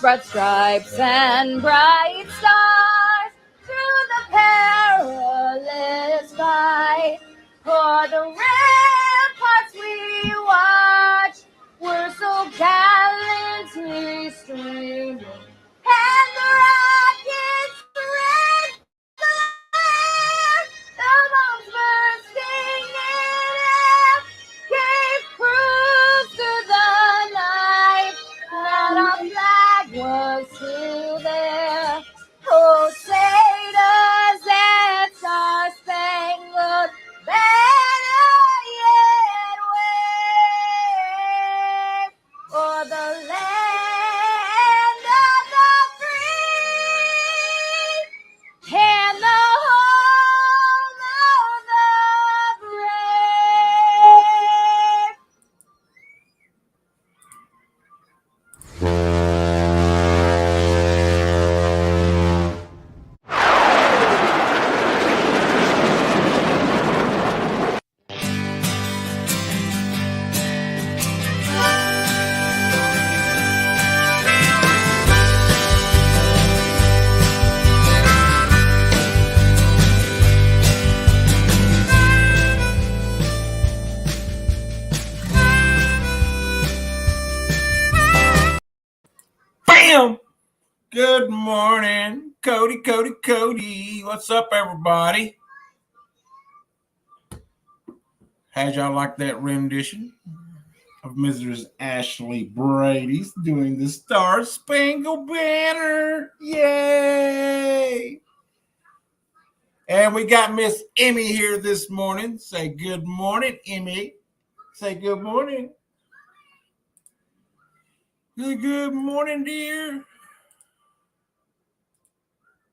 Bright stripes and bright stars through the perilous fight. For the ramparts we watched were so gallantly streaming, and the rockets raised glare, the bombs bursting in air gave proof to the night that our flag was still there. Oh, say does that star-spangled banner yet wave o'er the land of the free and the home of the brave. Bam! Good morning, Cody. What's up, everybody? How'd y'all like that rendition of Mrs. Ashley Brady's doing the Star Spangled Banner? Yay! And we got Miss Emmy here this morning. Say good morning, Emmy. Say good morning. Good morning, dear.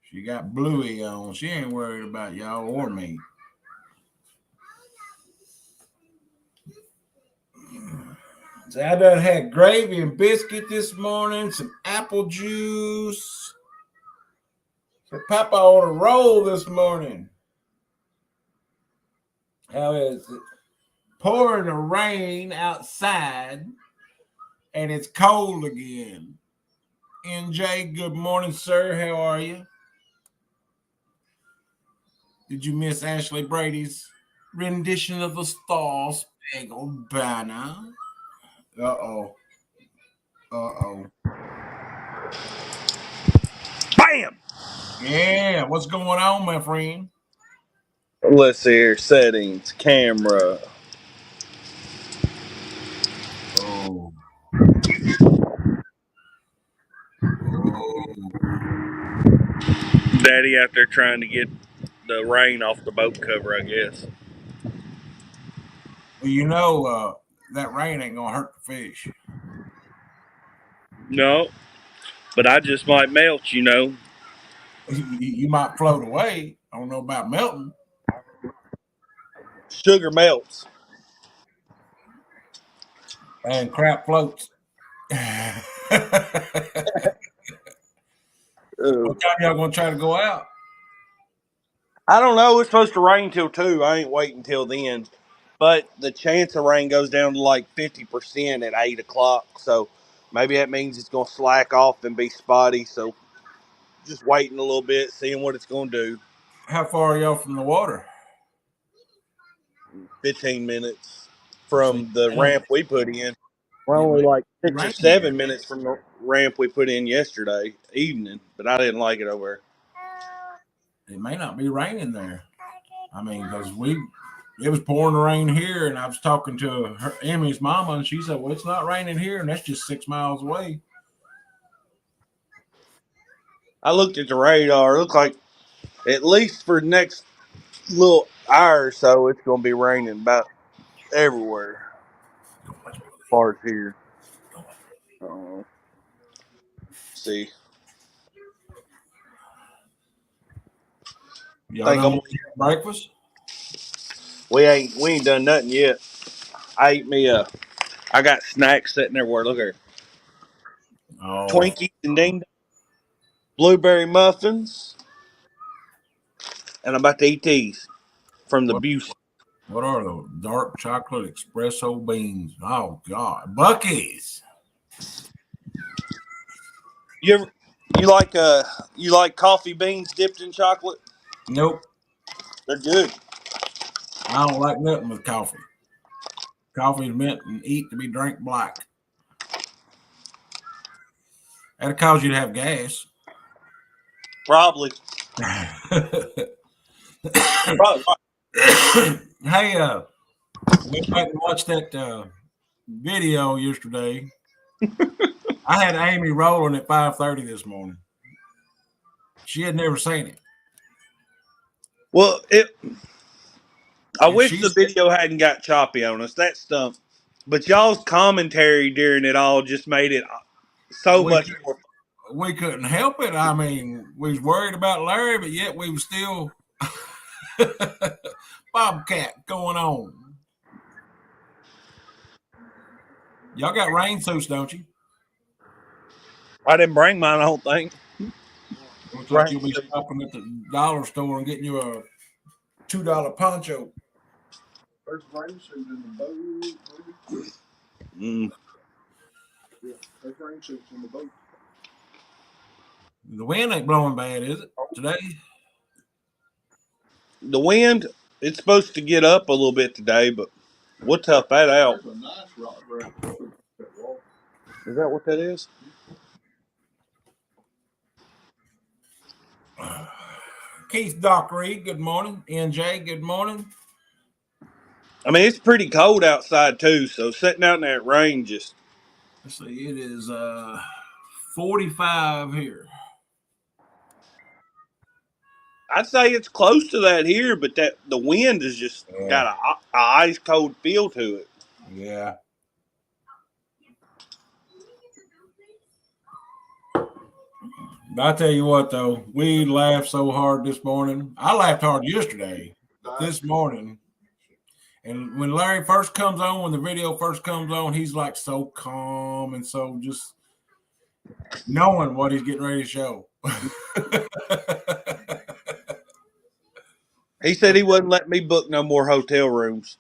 She got Bluey on. She ain't worried about y'all or me. So I done had gravy and biscuit this morning, some apple juice. So Papa on a roll this morning. How is it? Pouring the rain outside, and it's cold again. NJ, good morning, sir. How are you? Did you miss Ashley Brady's rendition of the Star Spangled Banner? Uh-oh. Bam! Yeah, what's going on, my friend? Let's see here. Settings, camera. Oh. Daddy out there trying to get the rain off the boat cover, I guess. Well, you know, that rain ain't gonna hurt the fish. No, but I just might melt, you know. You might float away. I don't know about melting. Sugar melts. And crap floats. What time y'all gonna try to go out? I don't know. It's supposed to rain till 2. I ain't waiting till then. But the chance of rain goes down to like 50% at 8 o'clock. So maybe that means it's going to slack off and be spotty. So just waiting a little bit, seeing what it's going to do. How far are y'all from the water? 15 minutes from the ramp we put in. We're only like 6 or 7 minutes from the ramp we put in yesterday evening, but I didn't like it over there. It may not be raining there. I mean, because it was pouring rain here, and I was talking to Emmy's mama, and she said, well, it's not raining here, and that's just 6 miles away. I looked at the radar. It looked like at least for the next little hour or so, it's going to be raining about everywhere as far as here. See. Y'all done breakfast? We ain't done nothing yet. I ate me I got snacks sitting there. Look here. Oh. Twinkies and ding, blueberry muffins, and I'm about to eat these from the Busey. What are those? Dark chocolate espresso beans. Oh, God. Buc-ee's. You you like coffee beans dipped in chocolate? Nope. They're good. I don't like nothing with coffee. Coffee is meant and eat to be drank black. That'll cause you to have gas. Probably. Probably. Hey, went back and watched that video yesterday. I had Amy rolling at 5:30 this morning. She had never seen it. Well, I And wish she the said, video hadn't got choppy on us. That stunk. But y'all's commentary during it all just made it so we, much more. we couldn't help it. I mean, we was worried about Larry, but yet we was still Bobcat going on. Y'all got rain suits, don't you? I didn't bring mine, I don't think. Looks like you'll be stopping at the dollar store and getting you a $2 poncho. There's rain suit in the boat. Mm. Yeah, there's rain suits in the boat. The wind ain't blowing bad, is it, today? The wind, it's supposed to get up a little bit today, but we'll tough that out. There's a nice rock right that wall. Is that what that is? Keith Doc Reed, good morning. NJ, good morning. I mean, it's pretty cold outside too, so sitting out in that rain just. Let's see, it is 45 here. I'd say it's close to that here, but that the wind has just got a ice cold feel to it. Yeah. But I tell you what, though, we laughed so hard this morning. I laughed hard yesterday, but this morning. And when Larry first comes on, when the video first comes on, he's like so calm and so just knowing what he's getting ready to show. He said he wouldn't let me book no more hotel rooms.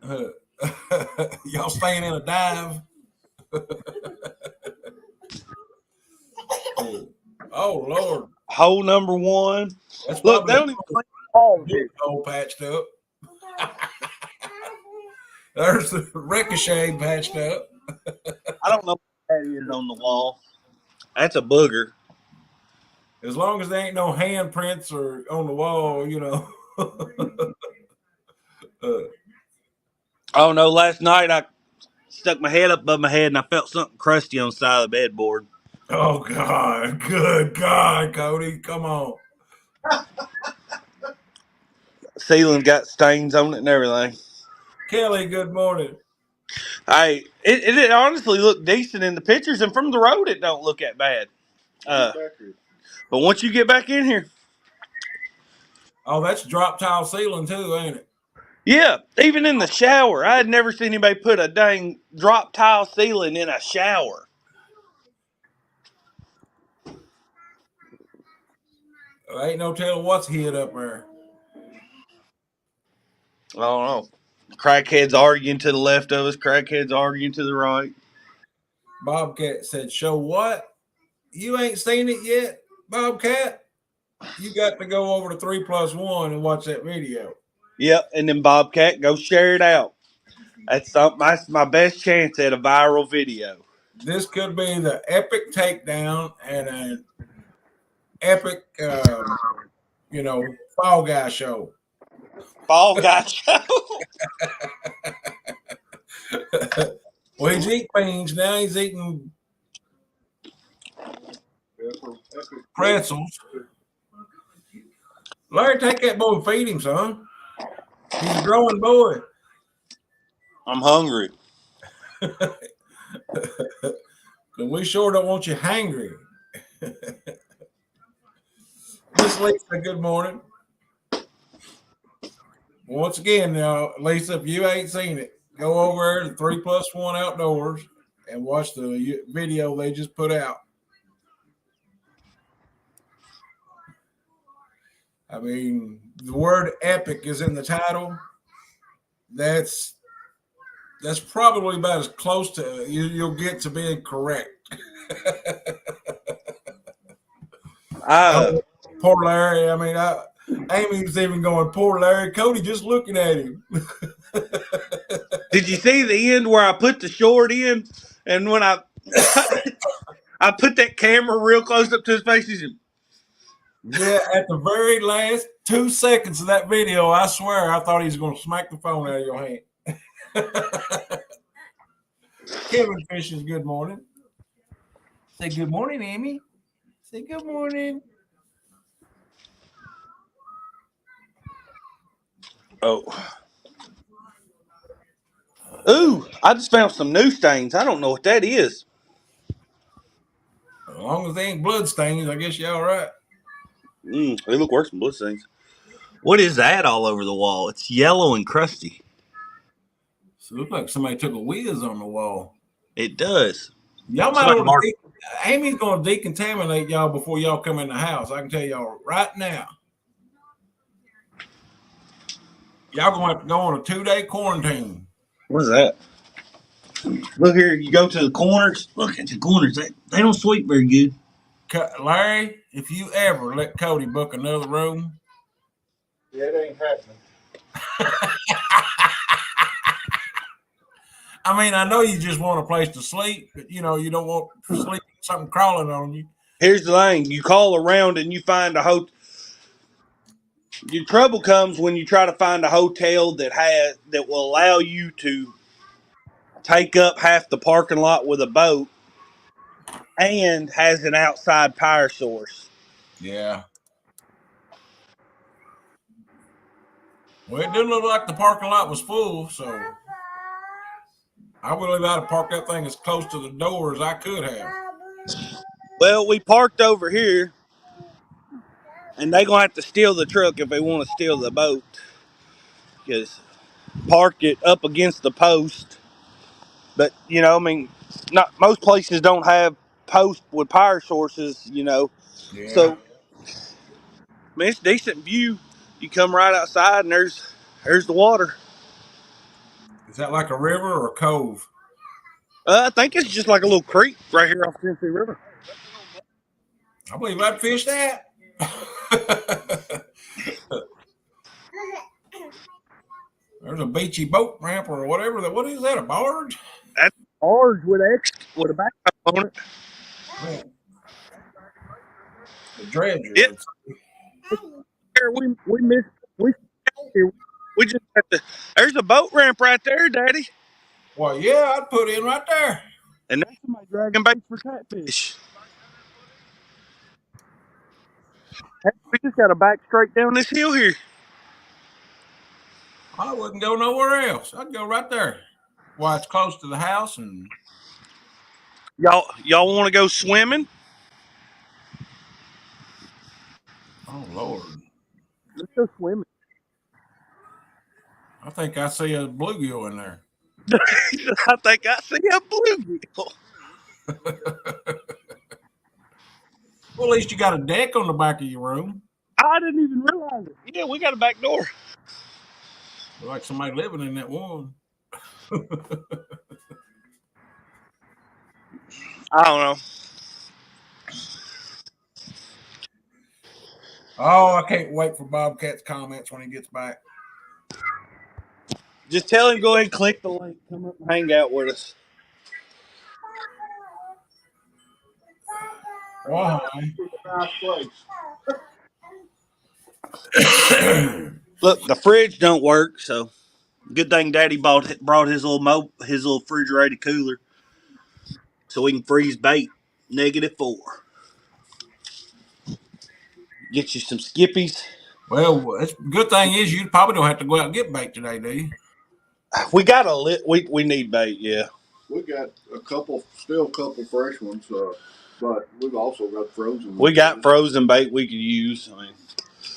Y'all staying in a dive? Oh, Lord. Hole number one. That's Look, they don't even clean the walls here. all patched up. There's the ricochet patched up. I don't know what that is on the wall. That's a booger. As long as there ain't no handprints or on the wall, you know. Oh no! Last night I stuck my head up above my head and I felt something crusty on the side of the bedboard. Oh God! Good God, Cody, come on. Ceiling got stains on it and everything. Kelly, good morning. It honestly looked decent in the pictures, and from the road it don't look that bad. But once you get back in here, Oh, that's drop tile ceiling too, ain't it? yeah, even in the shower, I had never seen anybody put a dang drop tile ceiling in a shower. Ain't no telling what's hid up there. I don't know. Crackheads arguing to the left of us, crackheads arguing to the right. Bobcat said, "Show what? You ain't seen it yet, Bobcat? You got to go over to 3+1 and watch that video." Yep, and then Bobcat, go share it out. That's my best chance at a viral video. This could be the epic takedown and an epic, Fall Guy show. Fall Guy show. Well, he's eating beans now. He's eating pretzels. Larry, take that boy and feed him, son. He's a growing boy. I'm hungry. We sure don't want you hangry. Miss Lisa, good morning. Once again, now, Lisa, if you ain't seen it, go over to 3+1 Outdoors and watch the video they just put out. I mean, the word epic is in the title. That's probably about as close to you'll get to being correct. Oh, poor Larry. I mean, Amy was even going, poor Larry. Cody just looking at him. Did you see the end where I put the short in, and when I I put that camera real close up to his face, he said, Yeah, at the very last 2 seconds of that video, I swear I thought he was going to smack the phone out of your hand. Kevin Fisher's good morning. Say good morning, Amy. Say good morning. "Oh, ooh! I just found some new stains. I don't know what that is." As long as they ain't blood stains, I guess you're all right. They look worse than blood stains. What is that all over the wall? It's yellow and crusty. So it looks like somebody took a whiz on the wall. It does. Y'all might Somebody want marked. to. Amy's going to decontaminate y'all before y'all come in the house. I can tell y'all right now. Y'all going to have to go on a 2-day quarantine. What is that? Look here. You go to the corners. Look at the corners. They don't sweep very good. Larry, if you ever let Cody book another room, Yeah, it ain't happening. I mean, I know you just want a place to sleep, but you don't want sleep something crawling on you. Here's the thing: you call around and you find a hotel. Your trouble comes when you try to find a hotel that will allow you to take up half the parking lot with a boat and has an outside power source. Yeah. Well, it didn't look like the parking lot was full, so I would have got to park that thing as close to the door as I could have. Well, we parked over here, and they gonna have to steal the truck if they want to steal the boat. Because park it up against the post. But I mean, not most places don't have posts with power sources. Yeah. So I mean, it's a decent view. You come right outside, and there's the water. Is that like a river or a cove? I think it's just like a little creek right here off Tennessee River. I believe I'd fish that. There's a beachy boat ramp or whatever. What is that? A barge? That's ours with with a backhoe on it. Man, the dredger. Yeah, we missed we we just have to. There's a boat ramp right there, Daddy, Well, yeah, I'd put in right there. and that's somebody dragging baits for catfish. Hey, we just got to back straight down this hill here. I wouldn't go nowhere else. I'd go right there. Why, it's close to the house, and Y'all want to go swimming? oh Lord, Let's go swimming. I think I see a bluegill in there. I think I see a bluegill. Well, at least you got a deck on the back of your room. I didn't even realize it. Yeah, we got a back door. Like somebody living in that one. I don't know. Oh, I can't wait for Bobcat's comments when he gets back. Just tell him go ahead and click the link. Come up and hang out with us. Why? Nice place. Look, the fridge don't work, so good thing Daddy brought his little refrigerated cooler so we can freeze bait. -4. Get you some skippies. Well, it's good thing is you probably don't have to go out and get bait today, do you? We got we need bait, yeah. We got still a couple fresh ones, but we've also got frozen We ones. got frozen bait we could use.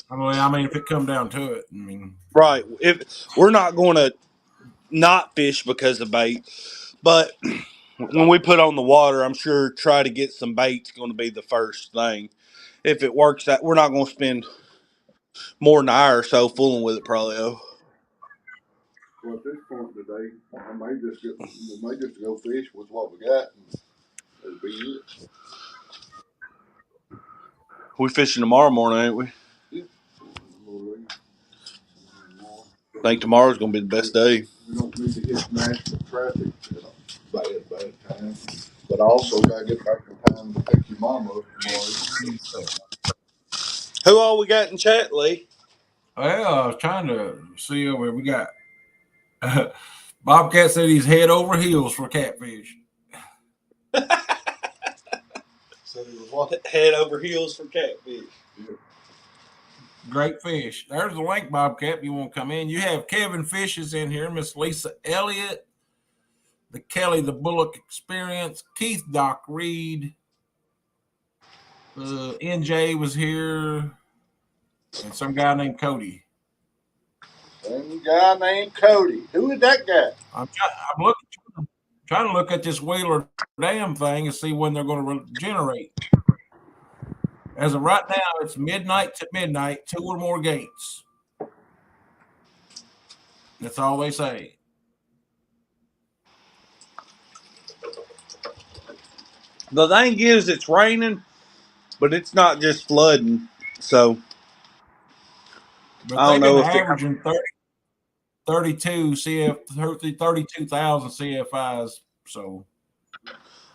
I mean, if it come down to it, I mean, Right. If we're not going to not fish because of bait, but when we put on the water, I'm sure try to get some bait's going to be the first thing. If it works, that we're not going to spend more than an hour or so fooling with it, probably. Well, at this point today, we may just go fish with what we got, and that'll be it. We fishing tomorrow morning, ain't we? Yeah. I think tomorrow's gonna be the best day. We don't need to hit national traffic at a bad time. But I also gotta get back in time to pick your mama up tomorrow. Who all we got in chat, Lee? Well, I was trying to see where we got. Bobcat said he's head over heels for catfish. So he was what? Head over heels for catfish. Yeah. Great fish. There's the link, Bobcat. If you want to come in, you have Kevin Fishes in here, Miss Lisa Elliott, the Kelly the Bullock Experience, Keith Doc Reed, NJ was here, and some guy named Cody. Some guy named Cody. Who is that guy? I'm trying to look at this Wheeler Dam thing and see when they're going to regenerate. As of right now, it's midnight to midnight, 2 or more gates. That's all they say. The thing is, it's raining, but it's not just flooding. So But I don't they've been know if they're. averaging 32 32,000 CFIs. So,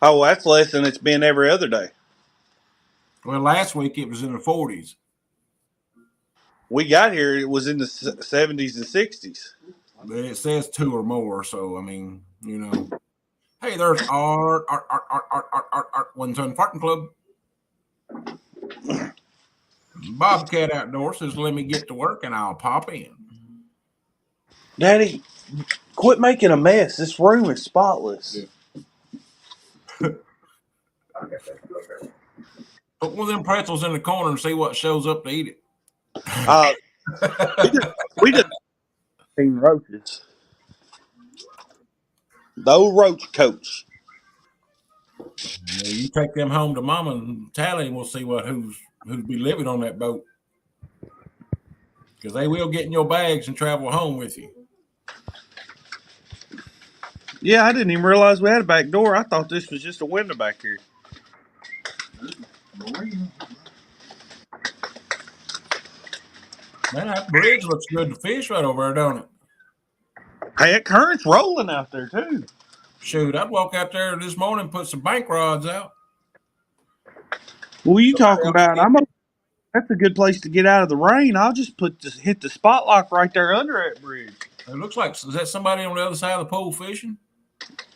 Oh, that's less than it's been every other day. well, last week it was in the 40s. We got here, it was in the 70s and 60s. But it says 2 or more. So, I mean, you know. Hey, there's Art, One Ton Farting Club. Bobcat Outdoors says, let me get to work and I'll pop in. Daddy, quit making a mess. This room is spotless. Yeah. Put one of them pretzels in the corner and see what shows up to eat it. We just seen roaches. The roach coach. Yeah, you take them home to Mama and Tally, and we'll see who's be living on that boat. Because they will get in your bags and travel home with you. Yeah, I didn't even realize we had a back door. I thought this was just a window back here. Man, that bridge looks good to fish right over there, don't it? Hey, that current's rolling out there, too. Shoot, I'd walk out there this morning and put some bank rods out. What are you talking about? That's a good place to get out of the rain. I'll just hit the spot lock right there under that bridge. It looks like, is that somebody on the other side of the pool fishing?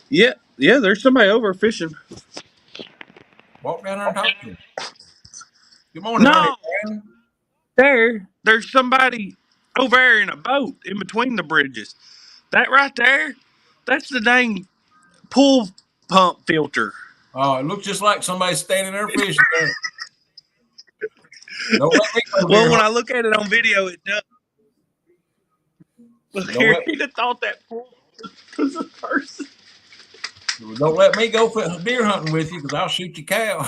Yeah, there's somebody over fishing. Walk down there and talk to them. Good morning, No, Ernie. there's somebody over there in a boat in between the bridges. That right there, that's the dang pool pump filter. Oh, it looks just like somebody standing there fishing. Don't let me go Well, deer when hunting. I look at it on video, it does. Look here, he'd have thought that pool was a person. Don't let me go deer hunting with you because I'll shoot your cow.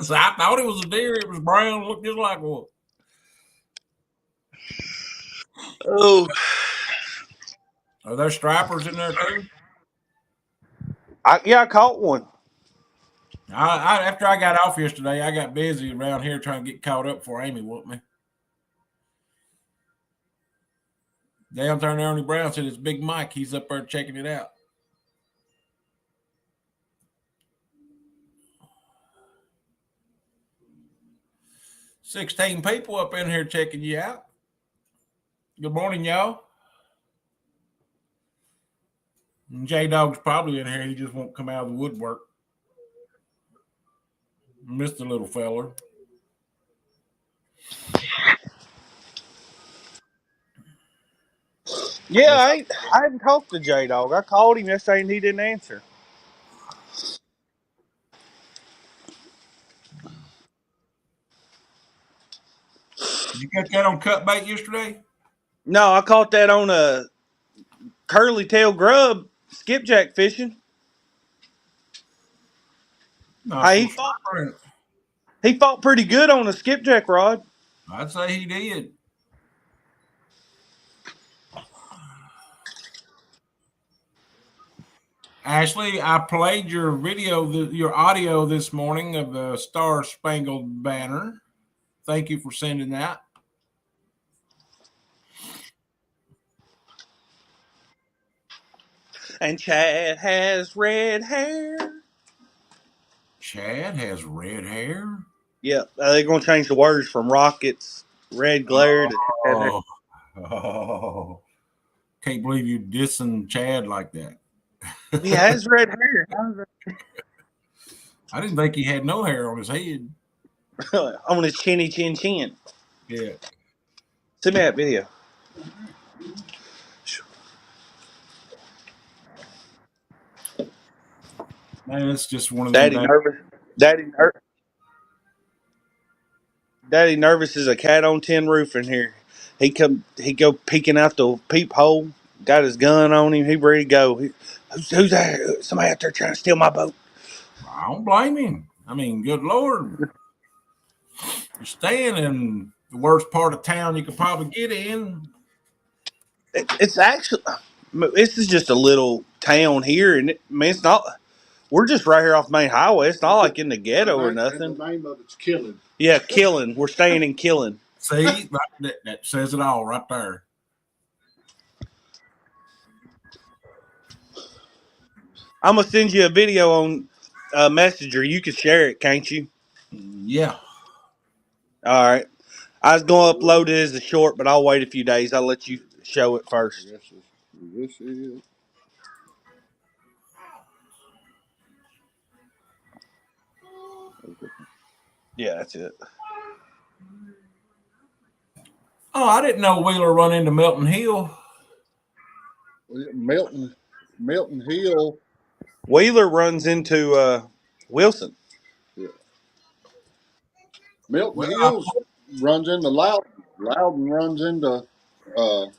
So I thought it was a deer. It was brown, looked just like one. Oh, Are there stripers in there too? I caught one. After I got off yesterday, I got busy around here trying to get caught up before Amy whooped me. Down there, Ernie Brown said it's Big Mike. He's up there checking it out. "16 people up in here checking you out. Good morning, y'all. J-Dog's probably in here. He just won't come out of the woodwork. Missed the little feller. Yeah, I hadn't talked to J-Dog. I called him yesterday and he didn't answer. Did you catch that on cut bait yesterday? No, I caught that on a curly tail grub skipjack fishing. Nice. He fought pretty good on a skipjack rod. I'd say he did. Ashley, I played your video, your audio this morning of the Star Spangled Banner. Thank you for sending that. And Chad has red hair. Chad has red hair. Yeah, they're going to change the words from Rocket's red glare to Chad hair. Oh, can't believe you dissing Chad like that. He has red hair. I didn't think he had no hair on his head. On his chinny chin chin. Yeah. Send me that video. Man, it's just one of them Daddy days. nervous. Daddy nervous as a cat on tin roof in here. He go peeking out the peephole. Got his gun on him. He ready to go. Who's there? Somebody out there trying to steal my boat. I don't blame him. I mean, good Lord. You're staying in the worst part of town you could probably get in. It's actually, this is just a little town here, and it's not. We're just right here off Main Highway. It's not like in the ghetto or nothing. The name of it's Killing. Yeah, Killing. We're staying in Killing. See, that says it all right there. I'm gonna send you a video on Messenger. You can share it, can't you? Yeah. All right. I was gonna upload it as a short, but I'll wait a few days. I'll let you show it first. This is. Yeah, that's it. Oh, I didn't know Wheeler run into Milton Hill. Milton Hill. Wheeler runs into Wilson. Yeah. Milton Well, Hills runs into Loudon. Loudon runs into what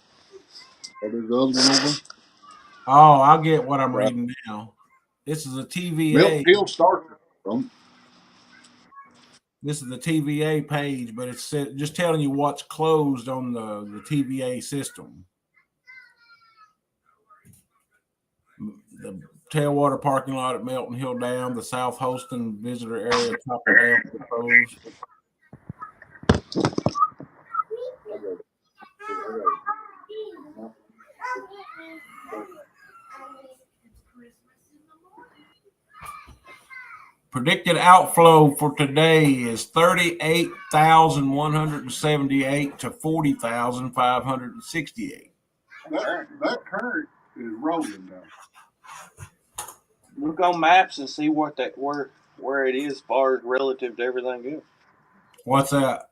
is the other one over? Oh, I get what I'm Right. reading now. This is a TVA. Milton Hill starts from. This is the TVA page, but it's just telling you what's closed on the TVA system. The Tailwater parking lot at Milton Hill Dam, the South Holston visitor area, top of dam proposed. Predicted outflow for today is 38,178 to 40,568. That current is rolling now. Look on maps and see where it is as far as relative to everything else. What's that?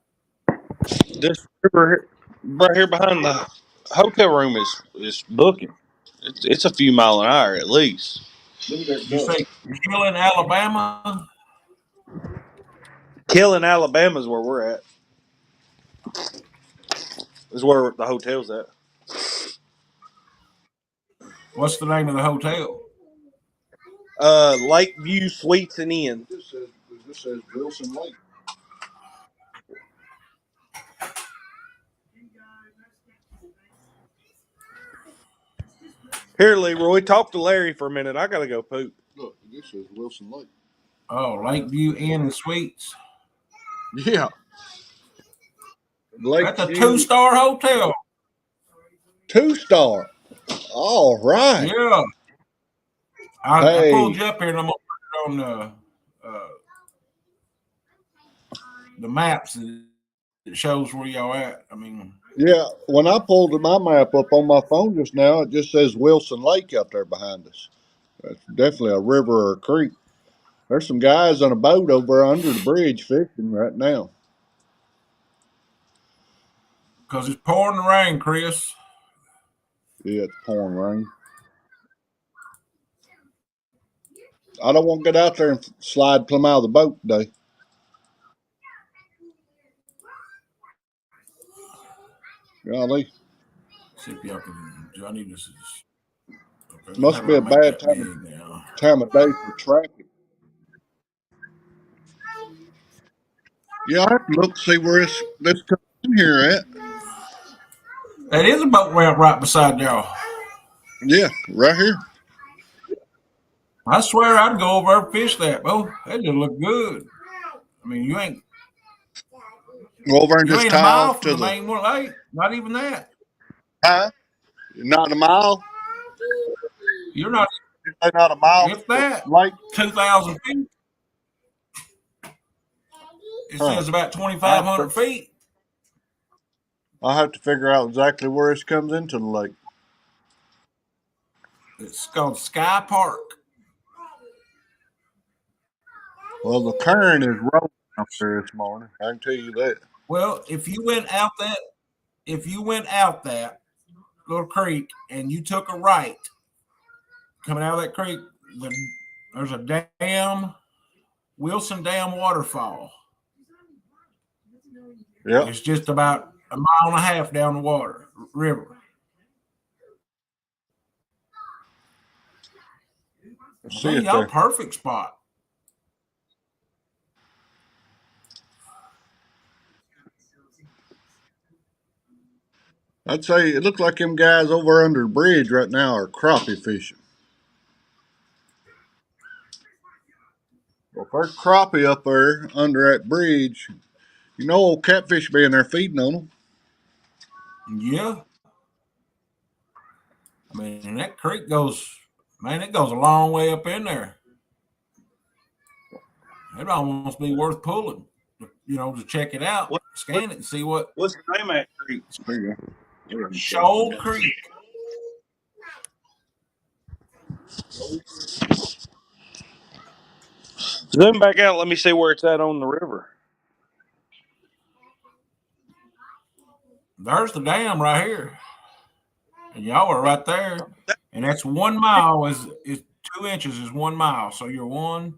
This river right here behind the hotel room is booking. It's a few mile an hour at least. Did you say Killing, Alabama? Killing Alabama is where we're at. Is where the hotel's at. What's the name of the hotel? Lakeview Suites and Inn. This says Wilson Lake. Here, Leroy, talk to Larry for a minute. I gotta go poop. Look, this says Wilson Lake. Oh, Lakeview Inn and Suites. Yeah. That's a 2-star hotel. 2-star. All right. Yeah. I pulled you up here and I'm going to put it on the maps. It shows where y'all at. I mean, yeah, when I pulled my map up on my phone just now, it just says Wilson Lake out there behind us. That's definitely a river or a creek. There's some guys on a boat over under the bridge fishing right now. because it's pouring the rain, Chris. Yeah, it's pouring rain. I don't want to get out there and slide plumb out of the boat today. Golly. See if y'all can. Johnny, this is. Okay, Must be a bad time of day for traffic. Yeah, I have to look to see where this comes in here at. That is a boat ramp right beside y'all. Yeah, right here. I swear I'd go over there and fish that, bro. That just look good. I mean, you ain't Go over and you just ain't a tie mile off from to the the main one lake. Not even that. huh? Not a mile. You're not. They're not a mile If from that, the lake. 2,000 feet. It Huh. says about I 2,500 feet. I'll have to figure out exactly where this comes into the lake. It's called Sky Park. Well, the current is rolling out there this morning. I can tell you that. Well, if you went out that little creek and you took a right coming out of that creek, there's a dam, Wilson Dam waterfall. Yep. It's just about a mile and a half down the water river. Let's I see think it y'all there. perfect spot. I'd say it looks like them guys over under the bridge right now are crappie fishing. Well, if there's crappie up there under that bridge, you know old catfish being there feeding on them. Yeah. I mean, that creek goes, man, it goes a long way up in there. It'd almost be worth pulling, to check it out, What, what scan it, and see what what's the name of that creek? There you go. Shoal Creek. Zoom back out. Let me see where it's at on the river. There's the dam right here, and y'all are right there. And that's 1 mile is 2 inches is 1 mile. So you're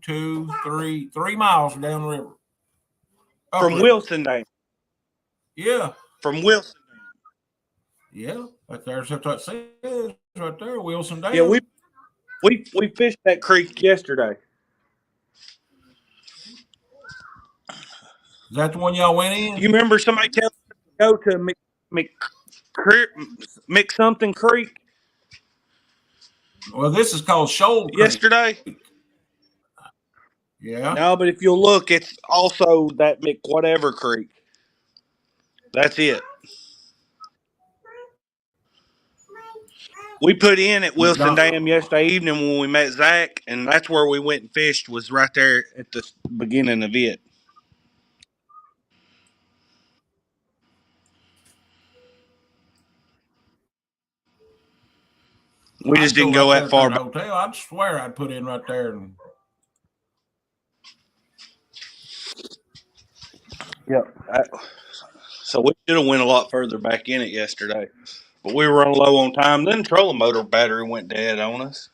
3 miles down the river, From upriver. Wilson Dam. Yeah, From Wilson. yeah. Right there's what it says right there, Wilson Yeah, we Dam. we fished that creek yesterday. Is that the one y'all went in? You remember somebody telling us to go to Mc, Mc something Creek Well, this is called Shoal Creek. yesterday? Yeah. No, but if you'll look, it's also that Mc whatever Creek. That's it. We put in at Wilson McDonald. Dam yesterday evening when we met Zach, and that's where we went and fished. Was right there at the beginning of it. We just I'd go didn't go right that there to far that back. hotel. I'd swear I'd put in right there. And Yep. So we should have went a lot further back in it yesterday, but we were running low on time. Then the trolling motor battery went dead on us.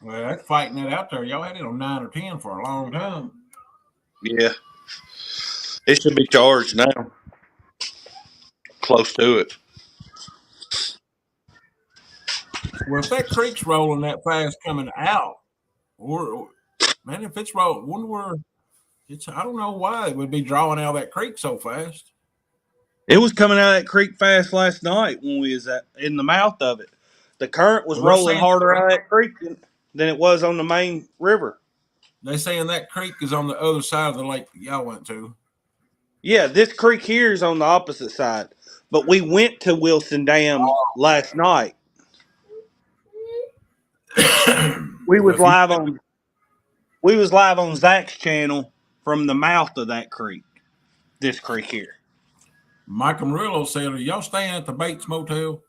well, that's fighting it out there. Y'all had it on 9 or 10 for a long time. Yeah, it should be charged now. Close to it. Well, if that creek's rolling that fast coming out, or man, if it's rolling, wonder where it's. I don't know why it would be drawing out of that creek so fast. It was coming out of that creek fast last night when we was in the mouth of it. The current was Well, they're rolling saying harder out of that creek than it was on the main river. they saying that creek is on the other side of the lake that y'all went to. Yeah, this creek here is on the opposite side. But we went to Wilson Dam last night. We Well, was if you, live on we was live on Zach's channel from the mouth of that creek. This creek here. Mike Amarillo said, "Are y'all staying at the Bates Motel?"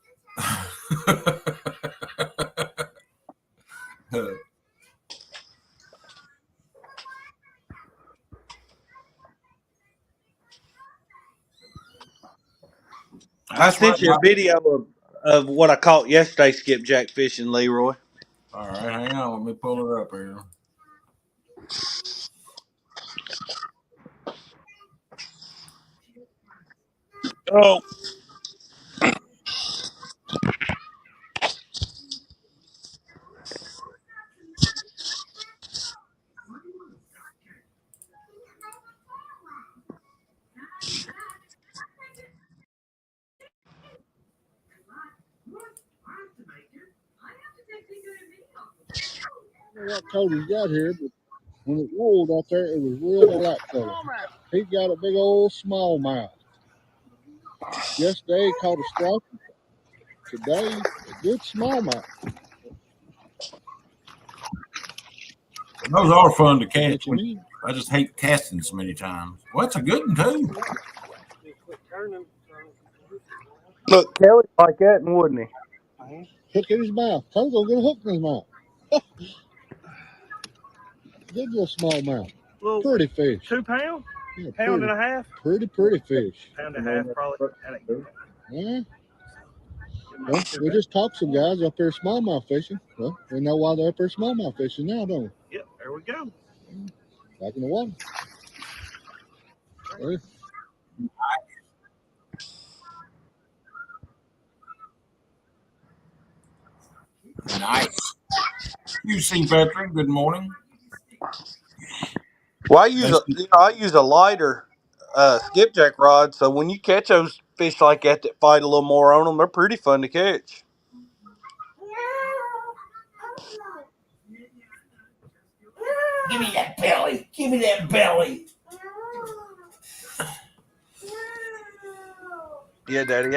I That's right, sent you a Mike. video of what I caught yesterday skipjack fishing, Leroy. All right, hang on. Let me pull it up here. Oh, I don't know what Cody's got here, but when it rolled out there, it was real black color. He got a big old smallmouth. Yesterday, he caught a stripe. Today, a good smallmouth. Those are fun to catch. What you need. I just hate casting so many times. Well, that's a good one, too. Look, Kelly like that, wouldn't he? Hook in his mouth. Cody's going to get a hook in his mouth. Good little smallmouth. Pretty fish. 2 pounds? Yeah, Pound and a half? Pretty fish. Pound and a half, probably. Yeah. Well, we just talked some guys up there smallmouth fishing. Well, we know why they're up there smallmouth fishing now, don't we? Yep, there we go. Back in the water. Hey. Nice. QC veteran, good morning. Well, I use a lighter skipjack rod, so when you catch those fish like that fight a little more on them, they're pretty fun to catch. Give me that belly. Give me that belly. Yeah, Daddy,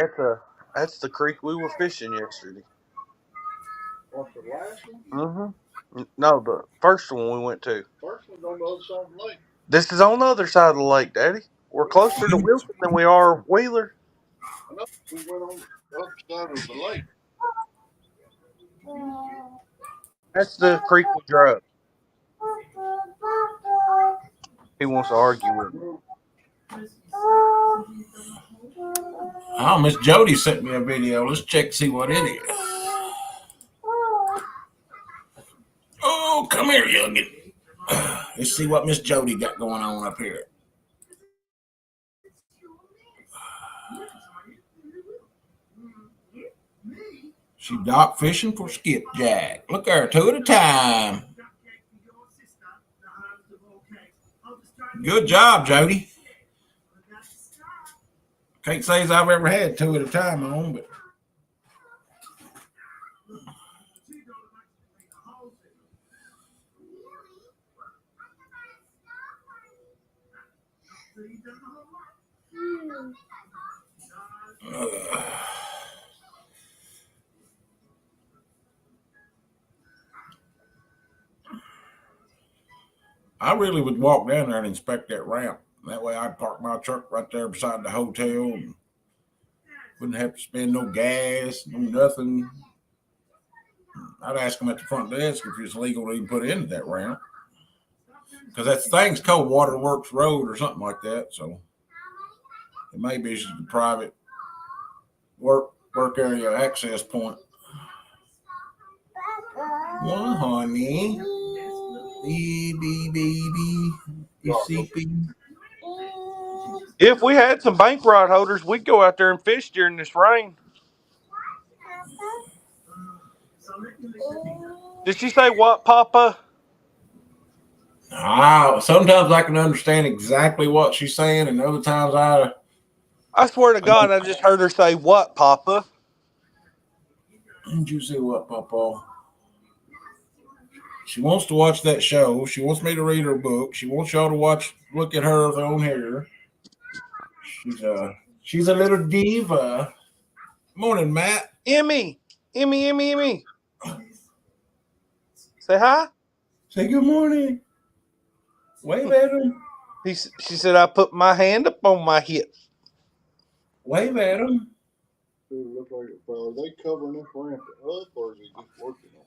that's the creek we were fishing yesterday. What's the last one? Mm-hmm. No, the first one we went to. First one's on the other side of the lake. This is on the other side of the lake, Daddy. We're closer to Wilson than we are Wheeler. I know we went on the other side of the lake. That's the creek we drove. He wants to argue with me. Oh, Miss Jody sent me a video. Let's check to see what it is. Oh, come here, youngin. Let's see what Miss Jody got going on up here. She dock fishing for skipjack. Look at her, 2 at a time. Good job, Jody. Can't say as I've ever had 2 at a time on, but I really would walk down there and inspect that ramp. That way I'd park my truck right there beside the hotel and wouldn't have to spend no gas, no nothing. I'd ask them at the front desk if it's legal to even put into that ramp. Because that thing's called Waterworks Road or something like that. So it may be just a private work area access point. Well, honey. Baby. You sleeping? If we had some bank rod holders, we'd go out there and fish during this rain. Did she say what, Papa? Sometimes I can understand exactly what she's saying, and other times I swear to God, I just heard her say what, Papa? Did you say what, Papa? She wants to watch that show. She wants me to read her book. She wants y'all to look at her own hair. She's a little diva. Morning, Matt. Emmy. Say hi. Say good morning. Wave at him. She said I put my hand up on my hip. Wave at him. Are they covering this ramp up, or is he just working on it?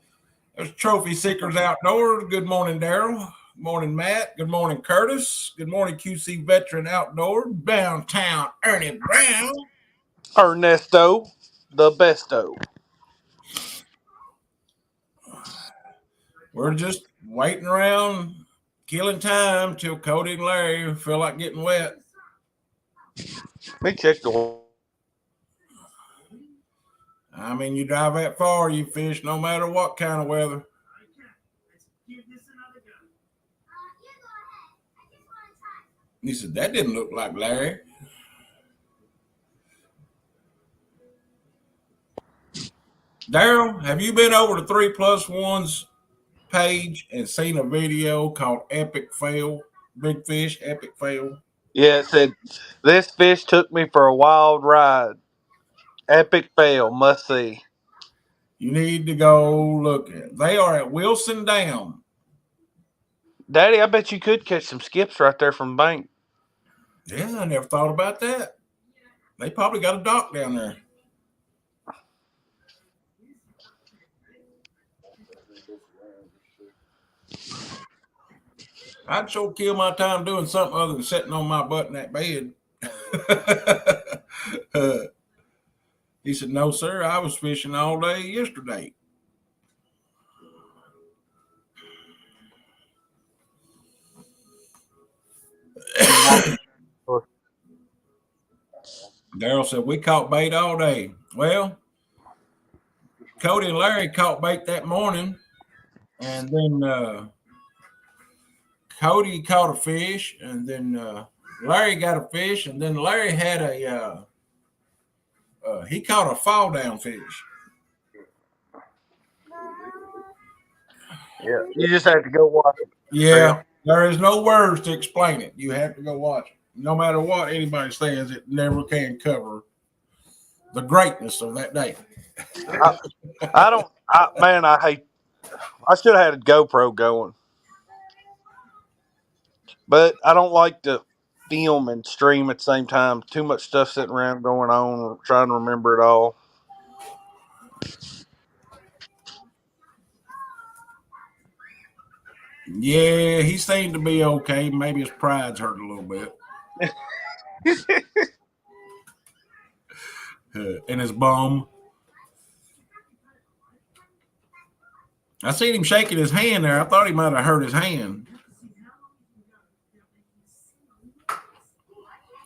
There's Trophy Seekers Outdoors. Good morning, Daryl. Good morning, Matt. Good morning, Curtis. Good morning, QC Veteran Outdoors. Downtown Ernie Brown. Ernesto, the besto. We're just waiting around, killing time till Cody and Larry feel like getting wet. Let me check the. I mean, you drive that far, you fish no matter what kind of weather. He said, that didn't look like Larry. Daryl, have you been over to 3+1's page and seen a video called Epic Fail? Big Fish, Epic Fail. Yeah, it said, "This fish took me for a wild ride. Epic fail, must see." You need to go look at. They are at Wilson Dam. Daddy, I bet you could catch some skips right there from the bank. Yeah, I never thought about that. They probably got a dock down there. I'd sure kill my time doing something other than sitting on my butt in that bed. He said, "No, sir, I was fishing all day yesterday." Daryl said, "We caught bait all day." Well, Cody and Larry caught bait that morning, and then Cody caught a fish, and then Larry got a fish, and then Larry had he caught a fall down fish. Yeah, you just have to go watch it. Yeah, there is no words to explain it. You have to go watch it. No matter what anybody says, it never can cover the greatness of that day. I don't. Man, I hate. I should have had a GoPro going, but I don't like to film and stream at the same time. Too much stuff sitting around going on, trying to remember it all. Yeah, he seemed to be okay. Maybe his pride's hurt a little bit. And his bum. I seen him shaking his hand there. I thought he might have hurt his hand.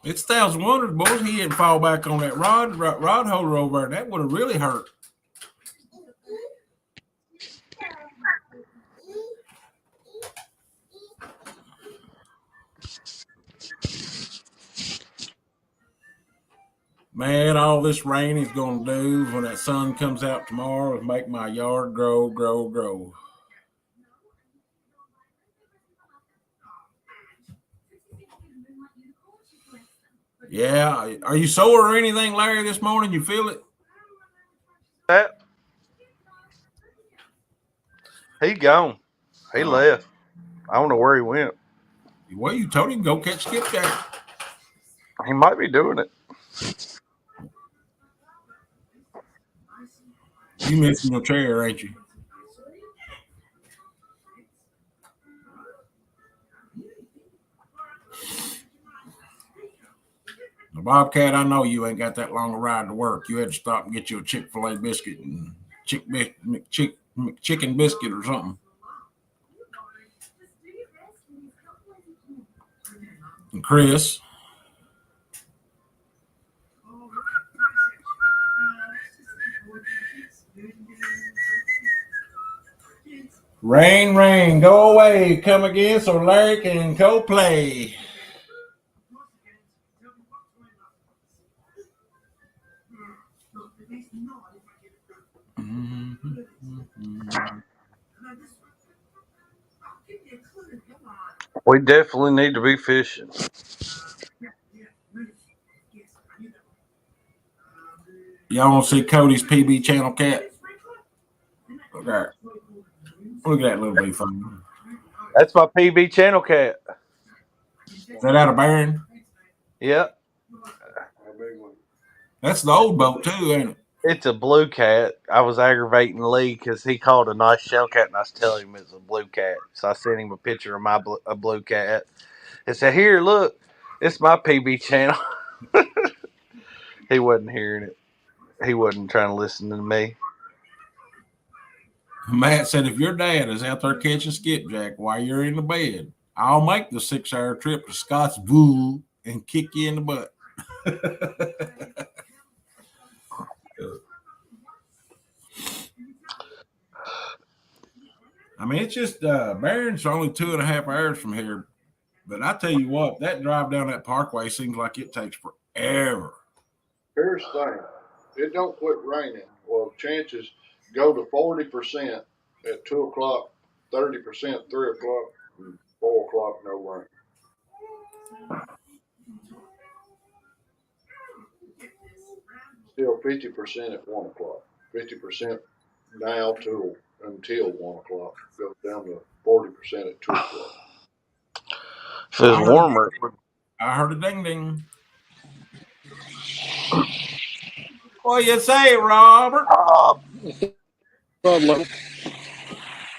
It's Thousand Wonders, boys. He didn't fall back on that rod holder over there. That would have really hurt. Man, all this rain is going to do when that sun comes out tomorrow is make my yard grow, grow, grow. Yeah. Are you sore or anything, Larry, this morning? You feel it? That he gone. He left. I don't know where he went. Well, you told him go catch skipjack. He might be doing it. You missing your chair, ain't you? The Bobcat, I know you ain't got that long a ride to work. You had to stop and get you a Chick-fil-A biscuit and chicken biscuit or something. And Chris. Rain, rain, go away, come again so Larry can go play. We definitely need to be fishing. Y'all want to see Cody's PB channel cat? Look at that little bitty thing. That's my PB channel cat. Is that out of Barron? Yep. That's the old boat too, ain't it? It's a blue cat. I was aggravating Lee because he called a nice shell cat, and I was telling him it's a blue cat. So I sent him a picture of a blue cat. And said, "Here, look, it's my PB channel." He wasn't hearing it. He wasn't trying to listen to me. Matt said, "If your dad is out there catching skipjack while you're in the bed, I'll make the 6-hour trip to Scottsville and kick you in the butt." I mean, it's just Barron's only 2.5 hours from here. But I tell you what, that drive down that parkway seems like it takes forever. Here's the thing. It don't quit raining. Well, chances go to 40% at 2 o'clock 30% 3 o'clock and 4 o'clock no rain. Still 50% at 1 o'clock. 50% now until 1 o'clock. Goes down to 40% at 2 o'clock. If it's warmer. I heard a ding ding. What you say, Robert?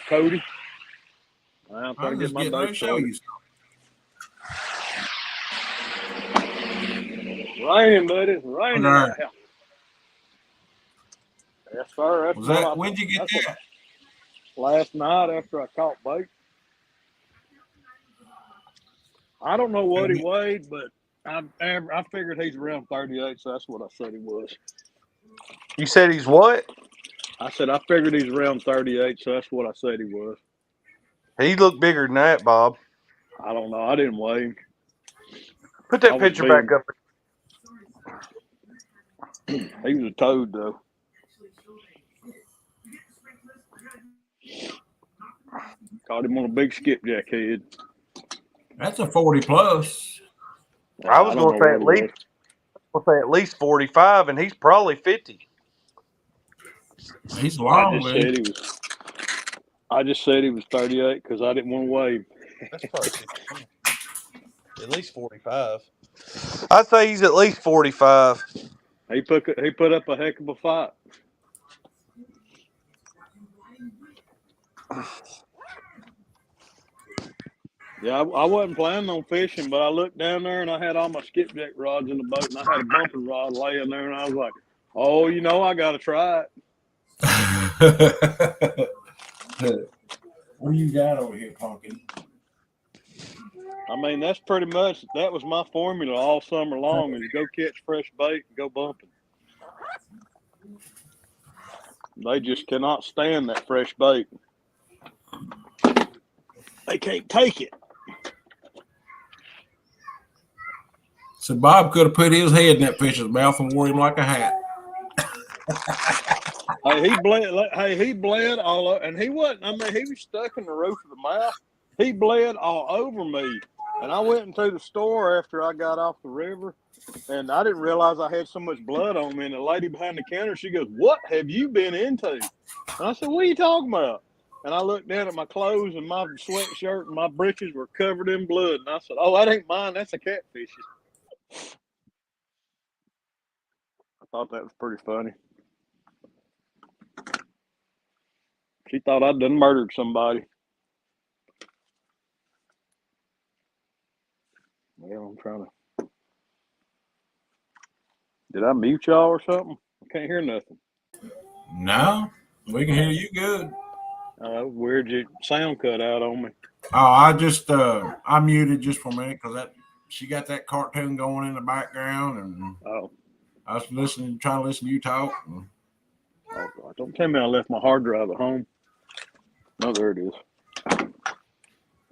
Cody. I'm trying to get my ready to boat show you something. Raining, buddy. Raining out here. Yes, sir. When'd you get that? Last night after I caught bait. I don't know what he weighed, but I figured he's around 38, so that's what I said he was. You said he's what? I said I figured he's around 38, so that's what I said he was. He looked bigger than that, Bob. I don't know. I didn't weigh him. Put that picture back up. He was a toad, though. Caught him on a big skipjack head. That's a 40 plus. I was going to say at least 45, and he's probably 50. He's long. I just said he was 38 because I didn't want to weigh him. That's probably 50. At least 45. I'd say he's at least 45. He put up a heck of a fight. Yeah, I wasn't planning on fishing, but I looked down there and I had all my skipjack rods in the boat, and I had a bumping rod laying there, and I was like, "Oh, I got to try it." What do you got over here, Pumpkin? I mean, that was my formula all summer long: is go catch fresh bait and go bumping. They just cannot stand that fresh bait. They can't take it. So Bob could have put his head in that fish's mouth and wore him like a hat. He bled all over, and he wasn't. I mean, he was stuck in the roof of the mouth. He bled all over me, and I went into the store after I got off the river, and I didn't realize I had so much blood on me. And the lady behind the counter, she goes, "What have you been into?" And I said, "What are you talking about?" And I looked down at my clothes, and my sweatshirt and my breeches were covered in blood. And I said, "Oh, that ain't mine. That's a catfish's." I thought that was pretty funny. She thought I'd done murdered somebody. Well, I'm trying to. Did I mute y'all or something? I can't hear nothing. No, we can hear you good. Weird, your sound cut out on me. Oh, I muted just for a minute because she got that cartoon going in the background, and I was trying to listen to you talk. Oh, don't tell me I left my hard drive at home. No, there it is.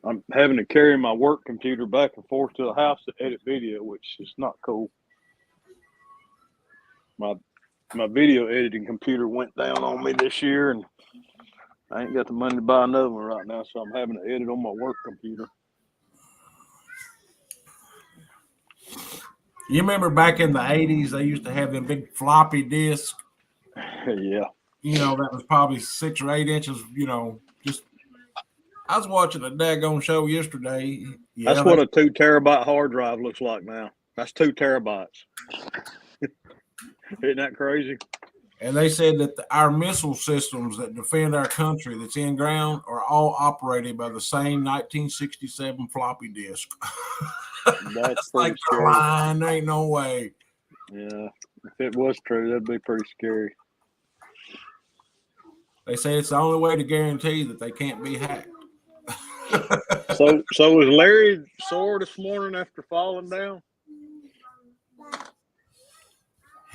I'm having to carry my work computer back and forth to the house to edit video, which is not cool. My video editing computer went down on me this year, and I ain't got the money to buy another one right now, so I'm having to edit on my work computer. You remember back in the 80s, they used to have them big floppy disks? Yeah. That was probably 6 or 8 inches, I was watching a daggone show yesterday. Yeah, that's what a 2 terabyte hard drive looks like now. That's 2 terabytes. Isn't that crazy? And they said that our missile systems that defend our country that's in ground are all operated by the same 1967 floppy disk. That's pretty like scary. Line, ain't no way. Yeah, if it was true, that'd be pretty scary. They say it's the only way to guarantee that they can't be hacked. So was Larry sore this morning after falling down?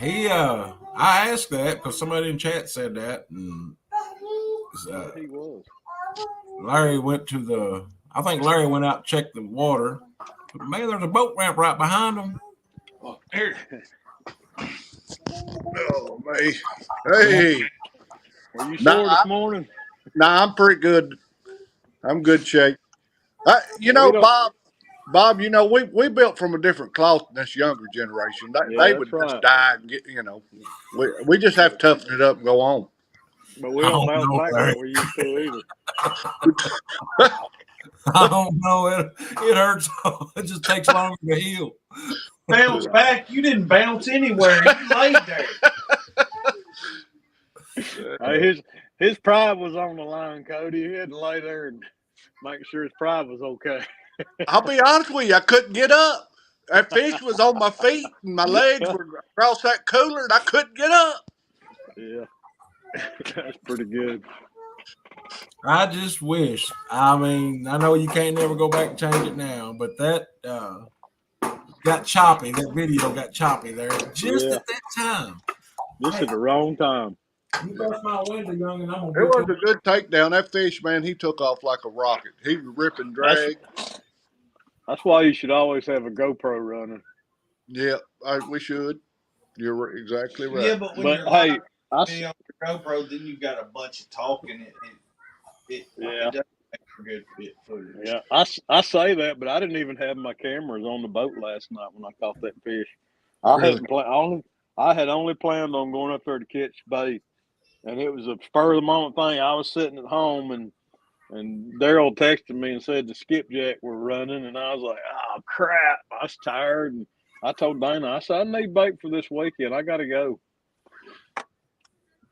I asked that because somebody in chat said that, and He was. Larry went I think Larry went out and checked the water. But man, there's a boat ramp right behind him. Oh, here. Oh, man. Hey. Were you sore this morning? Nah, I'm pretty good. I'm good shape. You We know, don't. Bob, you know, we built from a different cloth than this younger generation. They Yeah, would that's just right. die and get, you know, we just have to toughen it up and go on. But we I don't don't bounce know, back Larry. like we used to either. I don't know. It hurts. It just takes longer to heal. Bounce back. You didn't bounce anywhere. You laid there. Hey, his pride was on the line, Cody. He had to lay there and make sure his pride was okay. I'll be honest with you, I couldn't get up. That fish was on my feet and my legs were across that cooler and I couldn't get up. Yeah, that's pretty good. I just wish. I mean, I know you can't never go back and change it now, but that got choppy. That video got choppy there just Yeah, at that time. just Hey, at the wrong time. you bust my window, young, and I'm gonna It beat was your. a good takedown. That fish, man, he took off like a rocket. He was ripping That's drag. that's why you should always have a GoPro running. Yeah, we should. You're exactly right. Yeah, but when But you're live hey, I video on your GoPro, then you've got a bunch of talking. It yeah. doesn't make for good bit footage. Yeah, I say that, but I didn't even have my cameras on the boat last night when I caught that fish. I Really. hadn't planned. I had only planned on going up there to catch bait, and it was a spur of the moment thing. I was sitting at home, and Daryl texted me and said the skipjack were running, and I was like, "Oh crap!" I was tired, and I told Dana, I said, "I need bait for this weekend. I got to go.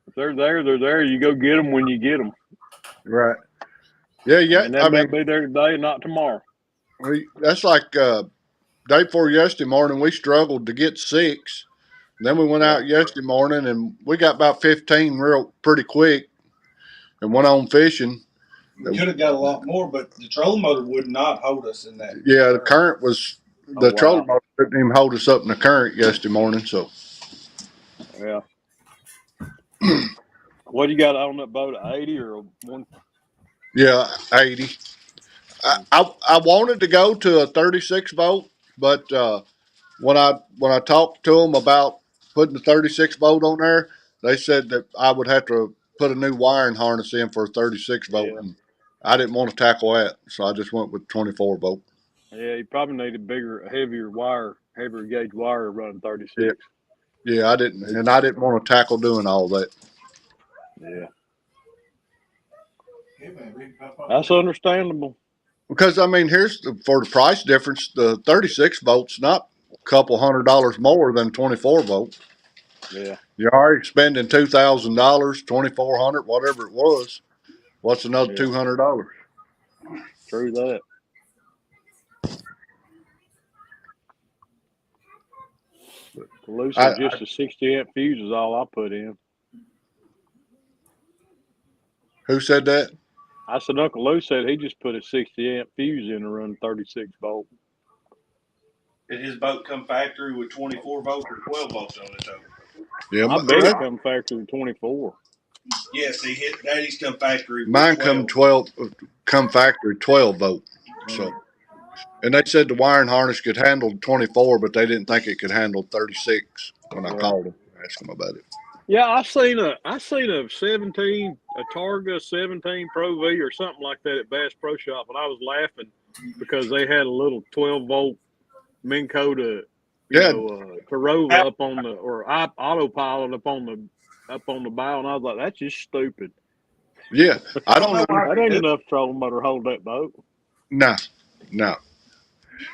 If they're there, they're there. You go get them when you get them, Right. Yeah, yeah. and they I better mean, be there today, not tomorrow." that's like day before yesterday morning, we struggled to get 6. Then we went Yeah, out yesterday morning and we got about 15 real pretty quick and went on fishing. We could have got a lot more, but the trolling motor would not hold us in that Yeah, the current. current was oh the trolling wow, motor couldn't even hold us up in the current yesterday morning. So yeah. What you got on that boat? 80 or one? yeah, 80. I wanted to go to a 36 boat, but when I talked to them about putting the 36 boat on there, they said that I would have to put a new wiring harness in for a 36 boat, Yeah, and I didn't want to tackle that, so I just went with 24 boat. yeah. You probably need a bigger, heavier wire, heavier gauge wire running Yeah, 36. yeah, I didn't want to tackle doing all that Yeah, that's understandable. because I mean, for the price difference, the 36 boat's not a couple $100 more than 24 boat. Yeah, You're already spending $2,000, 2,400, whatever it was. What's another yeah. $200? True that. Lou I, said just a 60 amp fuse is all I put in. who said that? I said Uncle Lou said he just put a 60 amp fuse in to run 36 volt. Did his boat come factory with 24 volts or 12 volts on it though? Yeah, I bet it come factory with 24. Yeah, see, Daddy's come factory with mine 12. come factory 12 volt. So, and they said the wiring harness could handle 24, but they didn't think it could handle 36 when I Yeah. called them, asked them about it. Yeah, I seen a 17, a Targa 17 Pro V or something like that at Bass Pro Shop, and I was laughing because they had a little 12 volt Minn Kota, Yeah, Corova up on the autopilot up on the bow, and I was like, that's just stupid. yeah. I don't know. That ain't enough trolling motor to hold that boat. No, no.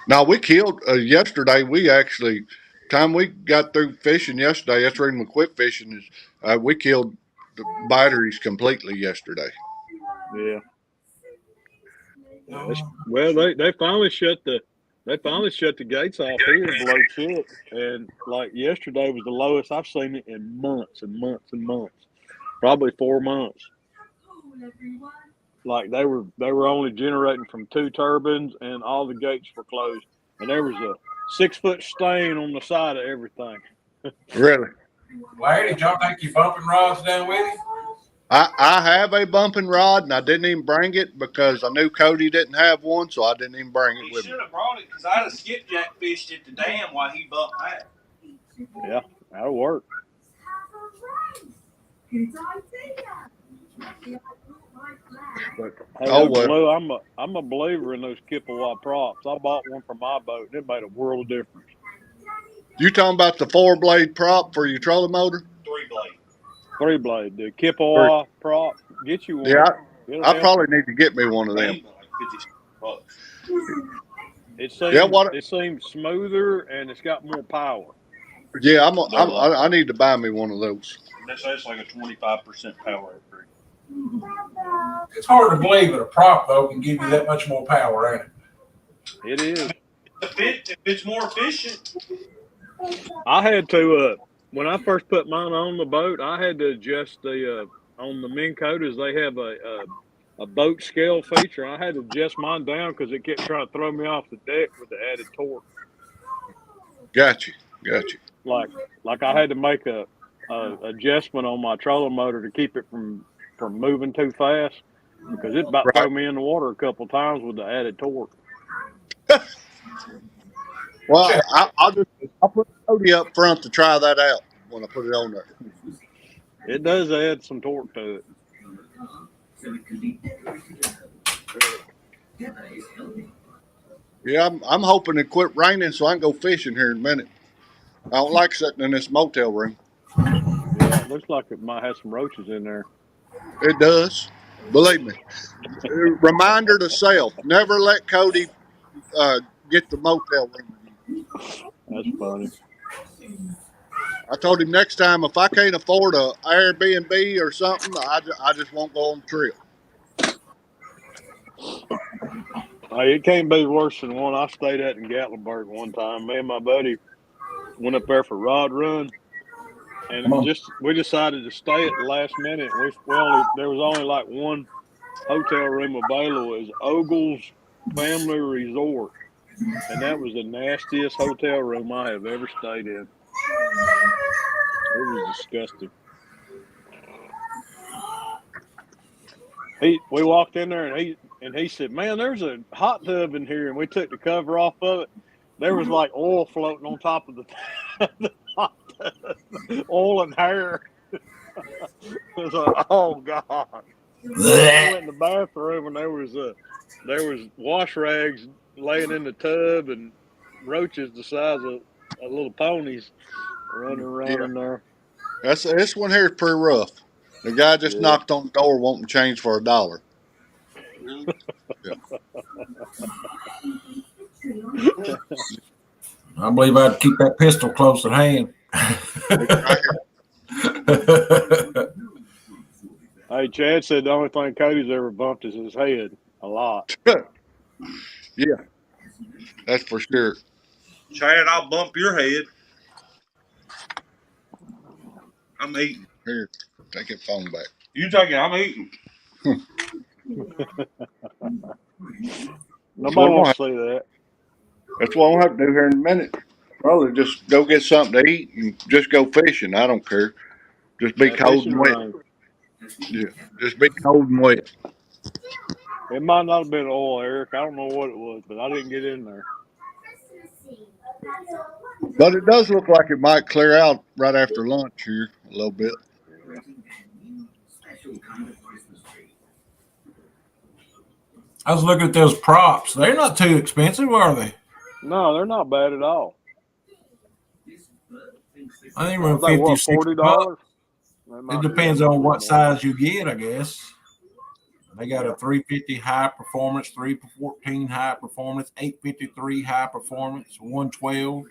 Now we killed yesterday. We actually, time we got through fishing yesterday, that's the reason we quit fishing is we killed the batteries completely yesterday. Yeah. Yeah, well, they finally shut the gates off here below Chip, and like yesterday was the lowest I've seen it in months and months and months, probably 4 months. Like they were only generating from 2 turbines, and all the gates were closed, and there was a 6 foot stain on the side of everything. Really. Larry, did y'all take your bumping rods down with you? I have a bumping rod, and I didn't even bring it because I knew Cody didn't have one, so I didn't even bring it He with me. should have brought it because I'd have skipjack fished at the dam while he bumped that. Yeah, that'll work. But hey, Oh, those well. blue, I'm a believer in those Kippewa props. I bought one for my boat, and it made a world of difference. You talking about the 4-blade prop for your trolling motor? 3-blade. 3-blade, the Kippewa prop. Get you one. Yeah, It'll I help probably you. need to get me one of them. Like $50. It Yeah, seems smoother and it's got more power. Yeah, I need to buy me one of those. That's like a 25% power upgrade. It's hard to believe that a prop though can give you that much more power, ain't it? It is. If it's more efficient. I had to when I first put mine on the boat, I had to adjust the on the Minn Kotas. They have a boat scale feature. I had to adjust mine down because it kept trying to throw me off the deck with the added torque. Got you. Like I had to make a adjustment on my trolling motor to keep it from moving too fast because it about Right. threw me in the water a couple of times with the added torque. Well, I'll put Cody up front to try that out when I put it on there. It does add some torque to it. Yeah, I'm hoping it quit raining so I can go fishing here in a minute. I don't like sitting in this motel room. Yeah, it looks like it might have some roaches in there. It does. Believe me. Reminder to self: never let Cody get the motel room again. That's funny. I told him next time if I can't afford a Airbnb or something, I just won't go on the trip. Hey, it can't be worse than one I stayed at in Gatlinburg one time. Me and my buddy went up there for rod run, and we decided to stay at the last minute. There was only like one hotel room available. It was Ogle's Family Resort, and that was the nastiest hotel room I have ever stayed in. It was disgusting. We walked in there and he said, "Man, there's a hot tub in here," and we took the cover off of it. There was like oil floating on top of the hot tub, oil and hair. It was like, oh god. I went in the bathroom and there was wash rags laying in the tub and roaches the size of little ponies running around Yeah, in there. this one here is pretty rough. The guy just Yeah. knocked on the door wanting change for $1. Really? Yeah. I believe I'd keep that pistol close at hand. Right Hey, Chad said the only thing Cody's ever bumped is his head a lot. here. Yeah, that's for sure. Chad, I'll bump your head. I'm eating. Here, take your phone back. You taking? I'm eating. Nobody wants to see that. That's what I'll have to do here in a minute. Probably just go get something to eat and just go fishing. I don't care. Just be Yeah, cold fishing and wet. rain. Yeah, just be cold and wet. It might not have been oil, Eric. I don't know what it was, but I didn't get in there. But it does look like it might clear out right after lunch here a little bit. Yeah. I was looking at those props. They're not too expensive, are they? No, they're not bad at all. I think we're They what, $50-$60. $40? It depends on what size you get, I guess. They got a 350 high performance, 314 high performance, 853 high performance, 112.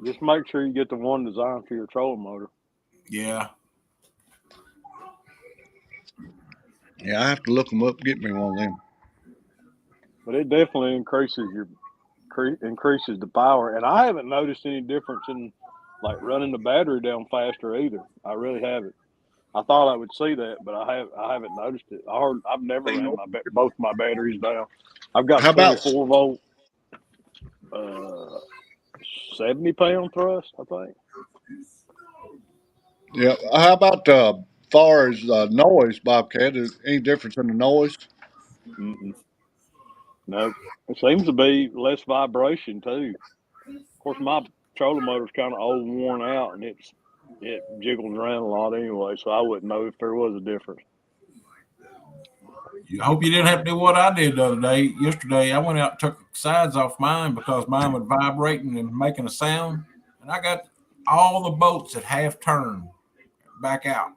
Just make sure you get the one designed for your trolling motor. Yeah. Yeah, I have to look them up, get me one of them. But it definitely increases the power. And I haven't noticed any difference in like running the battery down faster either. I really haven't. I thought I would see that, but I haven't noticed it. I've never ran both my batteries down. I've got How about 24 volt, 70-pound thrust, I think. yeah? How about far as noise, Bobcat? Is any difference in the noise? Mm-mm. No, it seems to be less vibration too. Of course, my trolling motor's kind of old, worn out, and it jiggles around a lot anyway, so I wouldn't know if there was a difference. I hope you didn't have to do what I did the other day. Yesterday, I went out and took the sides off mine because mine was vibrating and making a sound. And I got all the boats at half turn back out.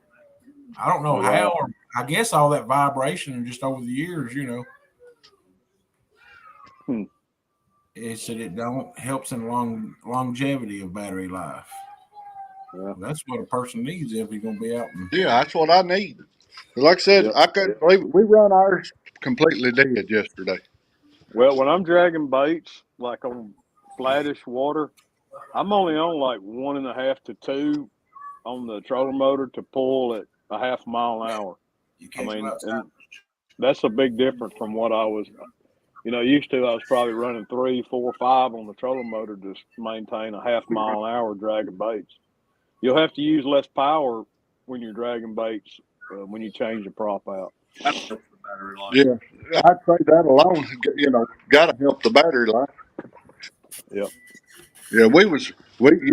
I don't know Oh, how, wow. or I guess all that vibration just over the years, it said it don't helps in longevity of battery life. Yeah. That's what a person needs if he's going to be out. Yeah, that's what I need. Like I said, Yep. I couldn't believe it. We run ours completely dead yesterday. Well, when I'm dragging baits, like on flattish water, I'm only on like 1.5 to 2 on the trolling motor to pull at a half mile an hour. You I catch them mean, outside. and that's a big difference from what I was, used to. I was probably running 3, 4, 5 on the trolling motor to maintain a half mile an hour dragging baits. You'll have to use less power when you're dragging baits when you change the prop out. That helps the battery life. Yeah, I'd say that alone, got to help the battery life. Yep. Yeah, we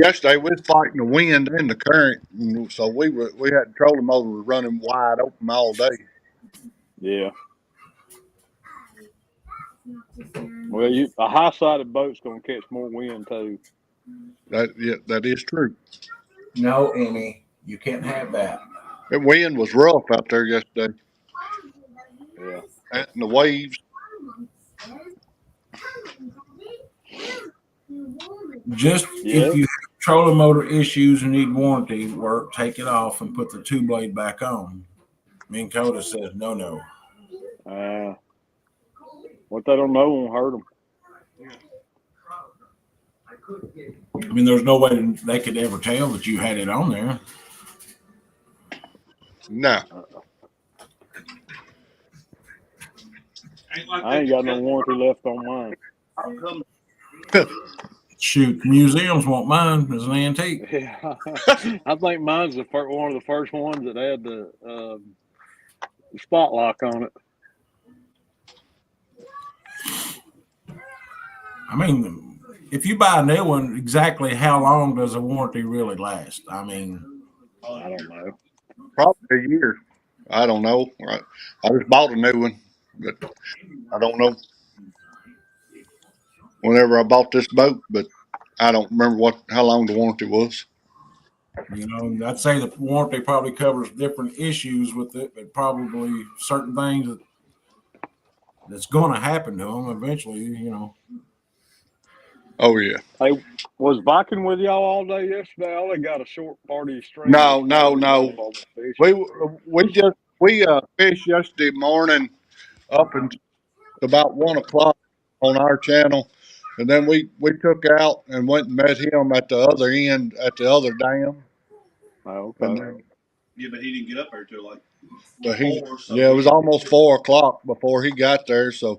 yesterday we was fighting the wind and the current, and so we had the trolling motor was running wide open all day. Yeah. Well, a high-sided boat's gonna catch more wind too. That is true. No, Amy, you can't have that. The wind was rough out there yesterday, Yeah. and the waves. Just Yeah. if you have trolling motor issues and need warranty work, take it off and put the 2-blade back on. Me and Coda says no. What they don't know won't hurt them. I mean, there's no way they could ever tell that you had it on there. No. I ain't got no warranty left on mine. Shoot, museums want mine as an antique. Yeah. I think mine's one of the first ones that had the spot lock on it. I mean, if you buy a new one, exactly how long does a warranty really last? I mean, I don't know. Probably a year. I don't know. I just bought a new one, but I don't know whenever I bought this boat, but I don't remember how long the warranty was. I'd say the warranty probably covers different issues with it, but probably certain things that's going to happen to them eventually, Oh yeah. Hey, was Viking with y'all all day yesterday? I only got a short party stream. No. We fished yesterday morning up until about 1 o'clock on our channel, and then we took out and went and met him at the other end at the other dam. Oh, And okay. then, Yeah, but he didn't get up there till like but 4. So it was almost 4 o'clock before he got there, so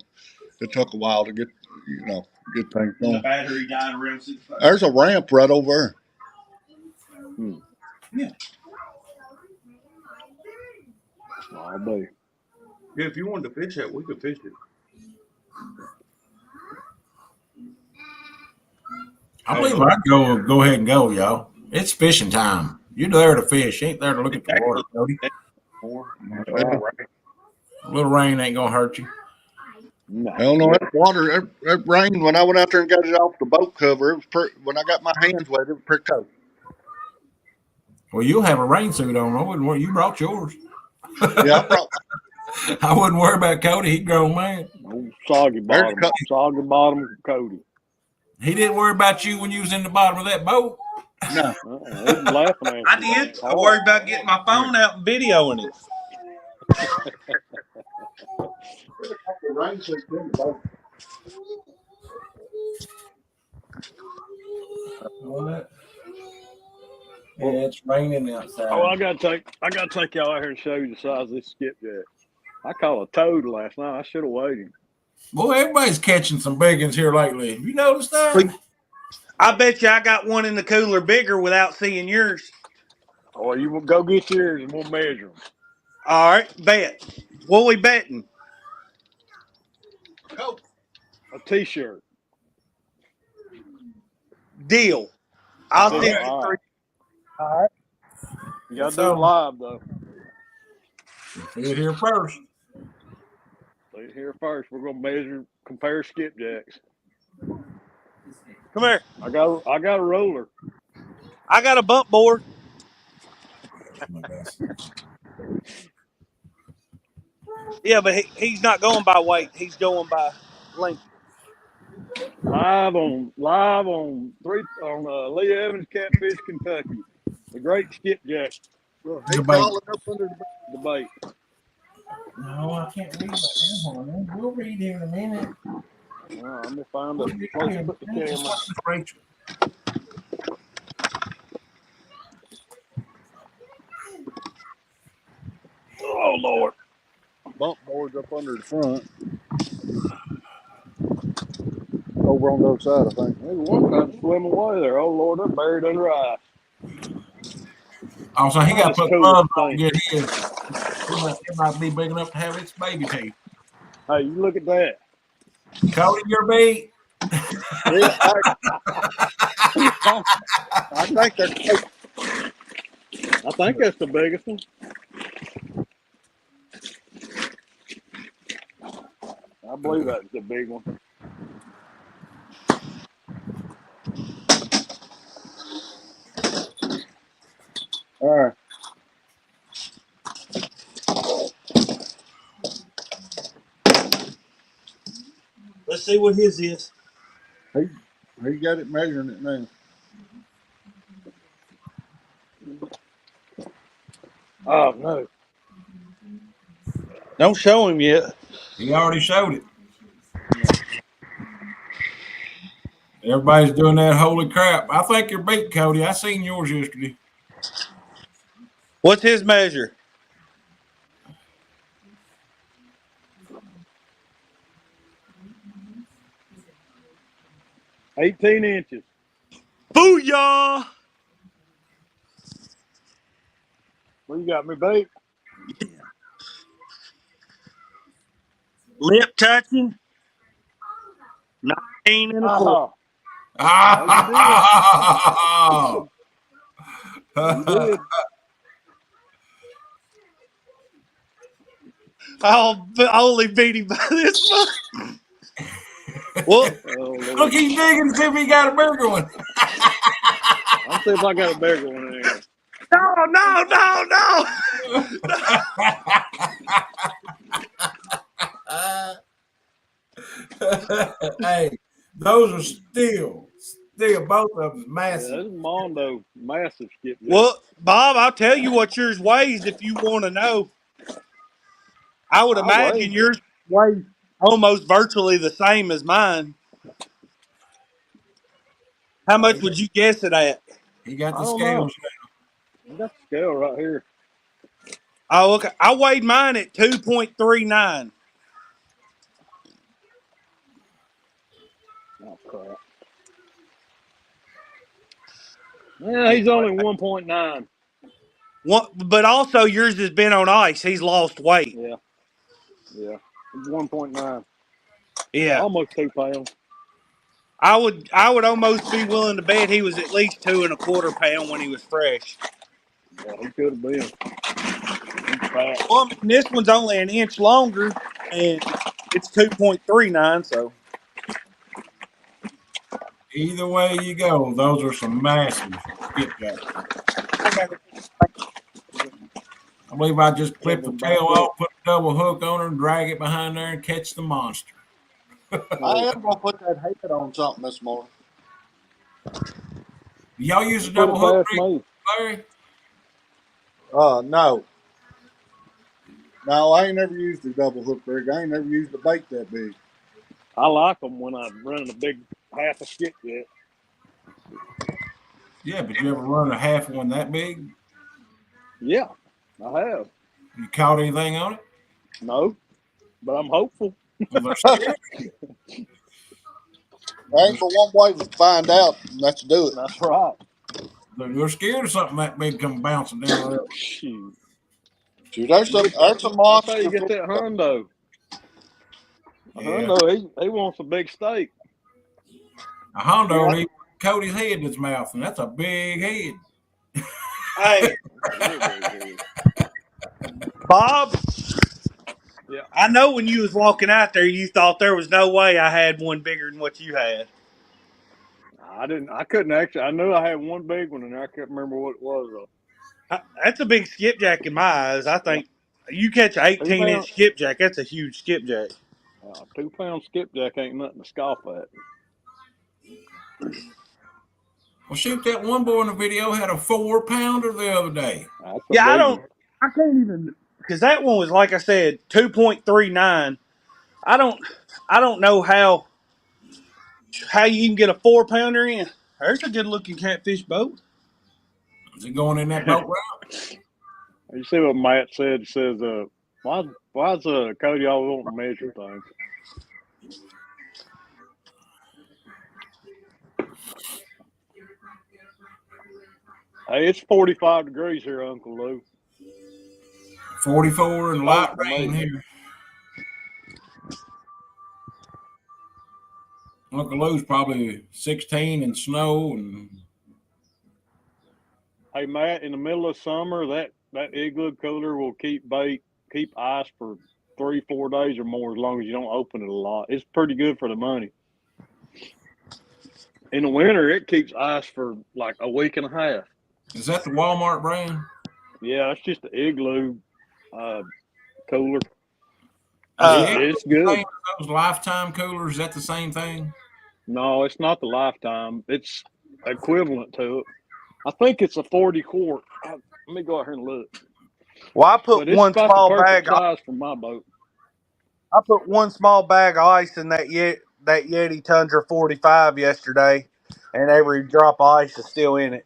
it took a while to get things the going. battery died around 6 o'clock. There's a ramp right over there. Yeah. I'll be. Yeah, if you wanted to fish it, we could fish it. I believe I'd go ahead and go, y'all. It's fishing time. You're there to fish. You ain't there to look at the water, Cody. A little rain ain't gonna hurt you. No. I don't know that water. That rain when I went out there and got it off the boat cover. It was when I got my hands wet. It was pretty cold. Well, you'll have a rain suit on. I wouldn't worry. You brought yours. Yeah, I brought. I wouldn't worry about Cody. He grown man. Old soggy bottom Cody. He didn't worry about you when you was in the bottom of that boat. No. He was laughing at you. I did. I worried about getting my phone out and videoing it. Yeah, it's raining outside. Oh, I gotta take y'all out here and show you the size of this skipjack. I caught a toad last night. I should have waited. Boy, everybody's catching some big ones here lately. Have you noticed that? I bet you I got one in the cooler bigger without seeing yours. Oh, you go get yours and we'll measure them. All right, bet. What we betting? A T-shirt. Deal. I'll send you All 3. All right. You gotta do it live though. See it here first. See here first. We're gonna compare skipjacks. Come here. I got a roller. I got a bump board. Yeah, but he's not going by weight. He's going by length. Live on Lee Evans Catfish, Kentucky. The Great Skipjack Well, The he's bait. calling up under the debate. No, I can't read right now. We'll read here in a minute. I'm gonna find a place to put the camera. Rachel. Oh Lord. bump boards up under the front. Over on the other side, I think. There's one trying to swim away there. Oh Lord, they're buried under ice. Also, he got to put Cool gloves on to thing. get his. It might be big enough to have its baby teeth. Hey, you look at that. Cody, your bait. Yeah, I think they're. I think that's the biggest one. I believe that's the big one. All right. Let's see what his is. He got it measuring it now. Oh no. Don't show him yet. He already showed it. Everybody's doing that. Holy crap. I think you're bait, Cody. I seen yours yesterday. What's his measure? $18 Booyah! Well, you got me, babe. Lip touching. 19 and a quarter. Oh, You did. I'll only beat him by this much. Well, look, he's digging to see if he got a bigger one. I'll see if I got a bigger one in here. No. Hey, those are still both of them massive. Yeah, this is Mondo, massive skipjack. Well, Bob, I'll tell you what yours weighs if you want to know. I would imagine yours weighs almost virtually the same as mine. How much would you guess it at? He got the scales. I got the scale right here. Oh, okay. I weighed mine at 2.39. Oh, crap. Yeah, he's only 1.9. But also yours has been on ice. He's lost weight. Yeah. 1.9. Yeah. Almost 2 pounds. I would almost be willing to bet he was at least 2 1/4 pounds when he was fresh. Yeah, he could have been. He's fat. Well, I mean, this one's only an inch longer, and it's 2.39. So Either way you go, those are some massive skipjacks. I believe I just clip the tail off, put a double hook on her, and drag it behind there and catch the monster. I am gonna put that head on something this morning. Y'all use a double hook rig, Larry? No. No, I ain't never used a double hook rig. I ain't never used a bait that big. I like them when I'm running a big half a skipjack. Yeah, but you ever run a half one that big? Yeah, I have. You caught anything on it? No, but I'm hopeful. Well, they're scared. There ain't but one way to find out, and that's to do it. That's right. They're scared of something that big come bouncing down there. Shoot. Dude, there's some That's monster. how you get that hundo. A hundo, he wants a big steak. A hondo, he Cody's head in his mouth, and that's a big head. Hey, Bob, Yeah, I know when you was walking out there, you thought there was no way I had one bigger than what you had. I didn't. I couldn't actually. I knew I had one big one, and I couldn't remember what it was though. That's a big skipjack in my eyes. I Yeah, think you catch an 18-inch 2 pound. skipjack, that's a huge skipjack. 2 pound skipjack ain't nothing to scoff at. Well, shoot, that one boy in the video had a 4-pounder the other day. That's a Yeah, big one. I can't even, because that one was, like I said, 2.39. I don't know how you can get a 4-pounder in. There's a good looking catfish boat. Is it going in that boat route? You see what Matt said? He says, why's Cody always want to measure things? Hey, it's 45 degrees here, Uncle Lou. 44 and light For rain me. here. Uncle Lou's probably 16 and snow and. Hey Matt, in the middle of summer, that igloo cooler will keep ice for 3-4 days or more as long as you don't open it a lot. It's pretty good for the money. In the winter, it keeps ice for like a week and a half. Is that the Walmart brand? Yeah, it's just the igloo cooler. It's good. Those lifetime coolers, is that the same thing? No, it's not the lifetime. It's equivalent to it. I think it's a 40 quart. Let me go out here and look. Well, I put But it's one about the small perfect bag. size for my boat. I put one small bag of ice in that Yeti Tundra 45 yesterday, and every drop of ice is still in it.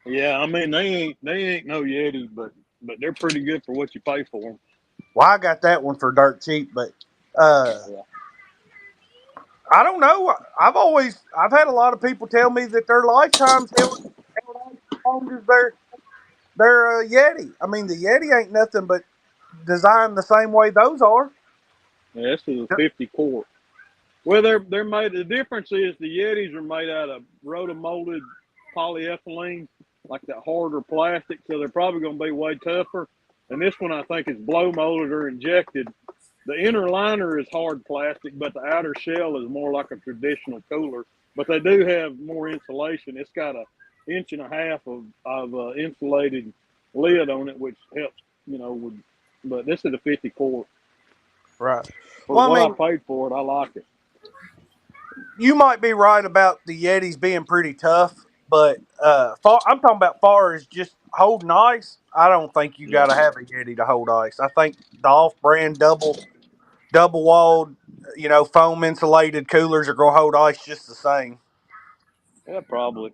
Yeah, I mean they ain't no Yeti, but they're pretty good for what you pay for them. Well, I got that one for dirt cheap, but Yeah. I don't know. I've had a lot of people tell me that their lifetimes held ice as long as their Yeti. I mean, the Yeti ain't nothing but designed the same way those are. Yeah, this is a 50 quart. Well, they're made. The difference is the Yetis are made out of rotomolded polyethylene, like that harder plastic. So they're probably going to be way tougher. And this one, I think, is blow molded or injected. The inner liner is hard plastic, but the outer shell is more like a traditional cooler. But they do have more insulation. It's got an inch and a half of insulated lid on it, which helps, but this is a 50 quart. Right. For Well, I what I mean, paid for it, I like it. you might be right about the Yetis being pretty tough, but I'm talking about far as just holding ice. I don't think you got Yeah. to have a Yeti to hold ice. I think the off-brand double walled, foam insulated coolers are gonna hold ice just the same. Yeah, probably.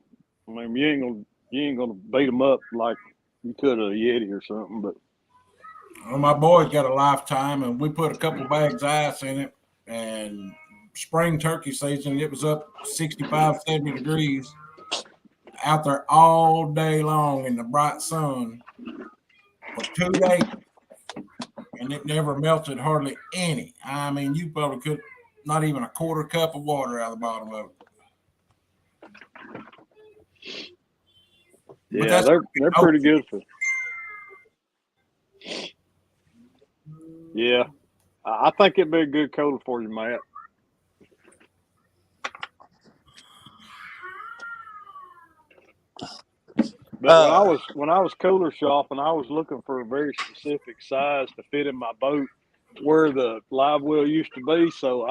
I mean, you ain't gonna beat them up like you could a Yeti or something. But Well, my boy's got a lifetime, and we put a couple bags of ice in it. And spring turkey season, it was up 65, 70 degrees out there all day long in the bright sun for 2 days. And it never melted hardly any. I mean, you probably could not even a quarter cup of water out of the bottom of it. But yeah, that's they're pretty good for. Yeah, I think it'd be a good cooler for you, Matt. But when I was cooler shopping, I was looking for a very specific size to fit in my boat where the live well used to be. So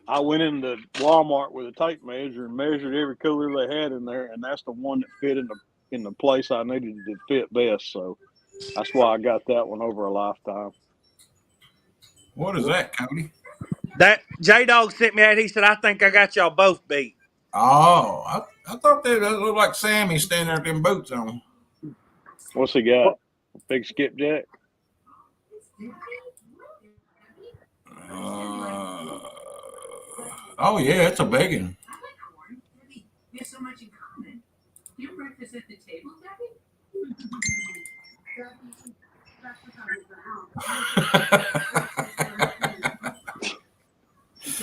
I went into Walmart with a tape measure and measured every cooler they had in there, and that's the one that fit in the place I needed to fit best. So that's why I got that one over a lifetime. What is that, Cody? That J Dog sent me out. He said, "I think I got y'all both beat." Oh, I thought they looked like Sammy standing there with them boots on. What's he got? Big skipjack? Oh, yeah, it's a big one. We have so much in common. You breakfast at the table, Daddy?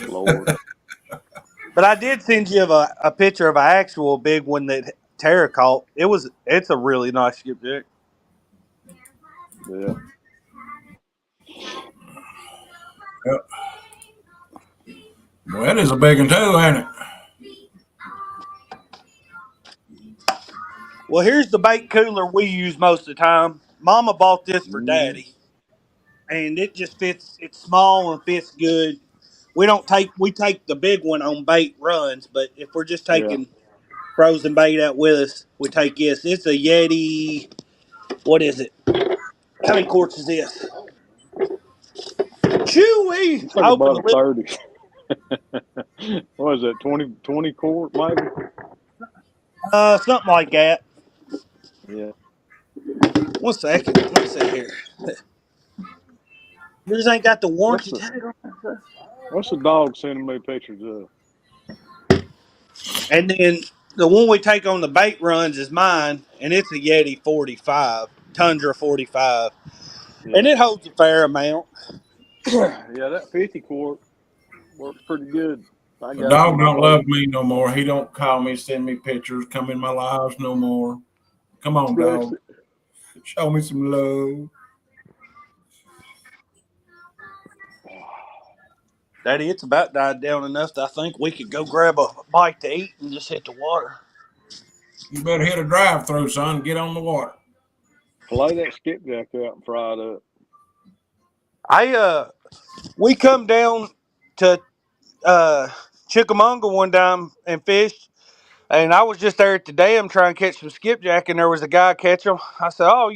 Lord. But I did send you a picture of an actual big one that Tara caught. It's a really nice skipjack. Yeah. Yep. Well, that is a big one too, ain't it? Well, here's the bait cooler we use most of the time. Mama bought this for Mm-hmm. Daddy, and it just fits. It's small and fits good. We take the big one on bait runs, but if we're just Yeah. taking frozen bait out with us, we take this. It's a Yeti. What is it? How many quarts is this? Chewy. It's like I opened about the a lid. 30. What is that? 20 quart maybe? Something like that. Yeah. 1 second. Let me see here. Yours ain't got the What's warranty the tag on it. what's the dog sending me pictures of? And then the one we take on the bait runs is mine, and it's a Yeti 45, Tundra 45. And Yeah. it holds a fair amount. Yeah, that 50 quart works pretty good. I The got it in dog my don't boat. love me no more. He don't call me, send me pictures, come in my lives no more. Come on, Bless dog. it. Show me some love. Daddy, it's about died down enough that I think we could go grab a bite to eat and just hit the water. You better hit a drive-through, son. Get on the water. Fillet that skipjack out and fry it up. We come down to Chickamauga one time and fished, and I was just there at the dam trying to catch some skipjack, and there was a guy catch them. I said, "Oh,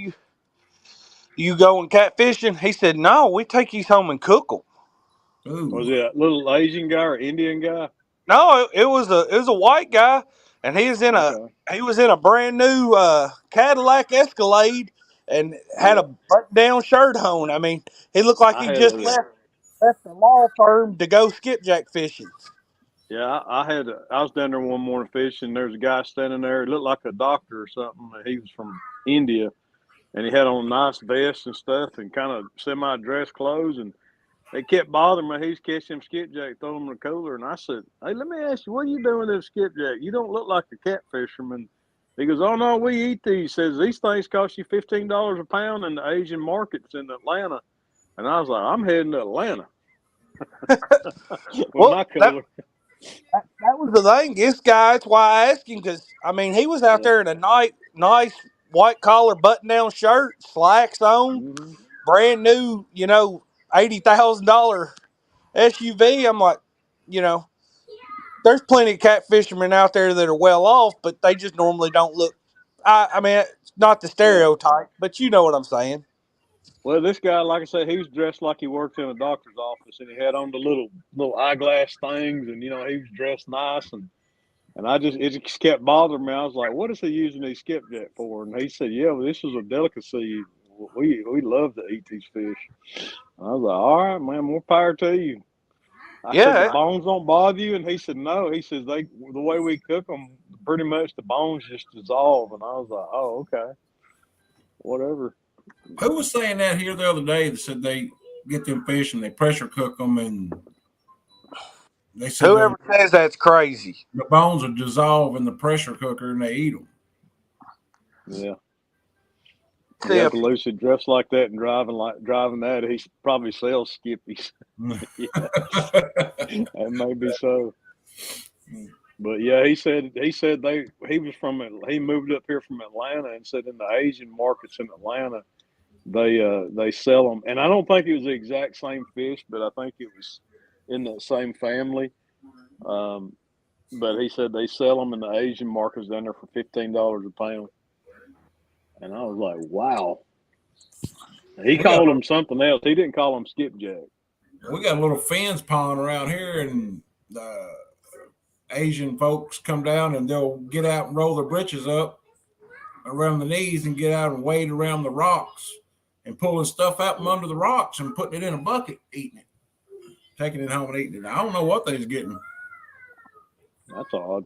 you going catfishing?" He said, "No, we take these home and cook them." Was Ooh. it a little Asian guy or Indian guy? No, it was a white guy, and Okay. he was in a brand new Cadillac Escalade and had a Yeah. button down shirt on. I mean, he looked like I he had just a left the law firm to go skipjack fishing. yeah, I was down there one morning fishing. There's a guy standing there. He looked like a doctor or something. He was from India, and he had on a nice vest and stuff, and kind of semi-dress clothes. And they kept bothering me. He's catching them skipjack, throwing them in the cooler. And I said, "Hey, let me ask you, what are you doing with this skipjack? You don't look like a catfisherman." He goes, "Oh no, we eat these." He says these things cost you $15 a pound in the Asian markets in Atlanta. And I was like, "I'm heading to Atlanta with Well, my that cooler." that was the thing. This guy, that's why I asked him because I mean he was out Yeah. there in a nice white collar button down shirt, slacks on, Mm-hmm. brand new, $80,000 SUV. I'm like, you know, there's plenty of cat fishermen out there that are well off, but they just normally don't look. I mean, it's not the Yeah. stereotype, but you know what I'm saying. Well, this guy, like I said, he was dressed like he worked in a doctor's office, and he had on the little eyeglass things, and he was dressed nice, and it just kept bothering me. I was like, "What is he using these skipjack for?" And he said, "Yeah, well, this is a delicacy. We love to eat these fish." And I was like, "All right, man, more power to you." I said, "The Yeah, bones don't bother you?" And he said, "No." He says the way we cook them, pretty much the bones just dissolve. And I was like, "Oh, okay, whatever." Who was saying that here the other day that said they get them fish and they pressure cook them and they said whoever says that's crazy. the bones will dissolve in the pressure cooker and they eat them. Yeah. See if Lucy dressed like that and driving that, he probably sells skippies. Yeah, that may be so. But yeah, he said he moved up here from Atlanta and said in the Asian markets in Atlanta they sell them, and I don't think it was the exact same fish, but I think it was in the same family. Um, but he said they sell them in the Asian markets down there for $15 a pound, and I was like, wow. He we got called them something else. He didn't call them skipjack. we got a little fins pond around here, and the Asian folks come down and they'll get out and roll their britches up around the knees and get out and wade around the rocks and pulling stuff out from under the rocks and putting it in a bucket, eating it, taking it home and eating it. I don't know what they's getting. That's odd.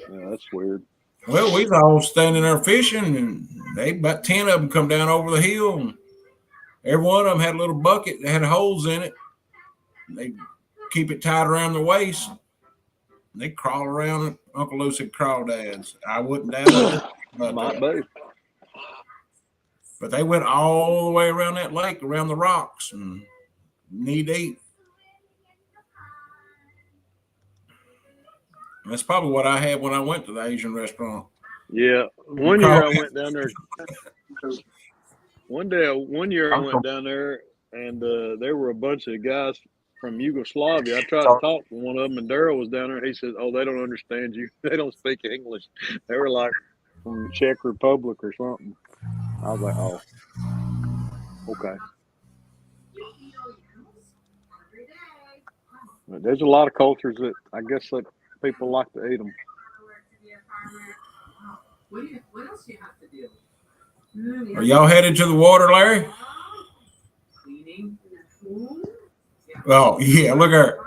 Yeah, that's weird. Well, we was all standing there fishing, and they about 10 of them come down over the hill, and every one of them had a little bucket that had holes in it. They keep it tied around their waist. They crawl around it. Uncle Lucy crawdads. I wouldn't doubt it. But Might be. But they went all the way around that lake, around the rocks, and knee deep. And that's probably what I had when I went to the Asian restaurant. Yeah, one year I went down there. One year I went down there, and there were a bunch of guys from Yugoslavia. I tried to talk to one of them, and Daryl was down there. He said, "Oh, they don't understand you. They don't speak English. They were like from the Czech Republic or something." I was like, "Oh, okay." But there's a lot of cultures that I guess that people like to eat them. What else do you have to do? Are y'all headed to the water, Larry? Cleaning. Oh, yeah, look at her.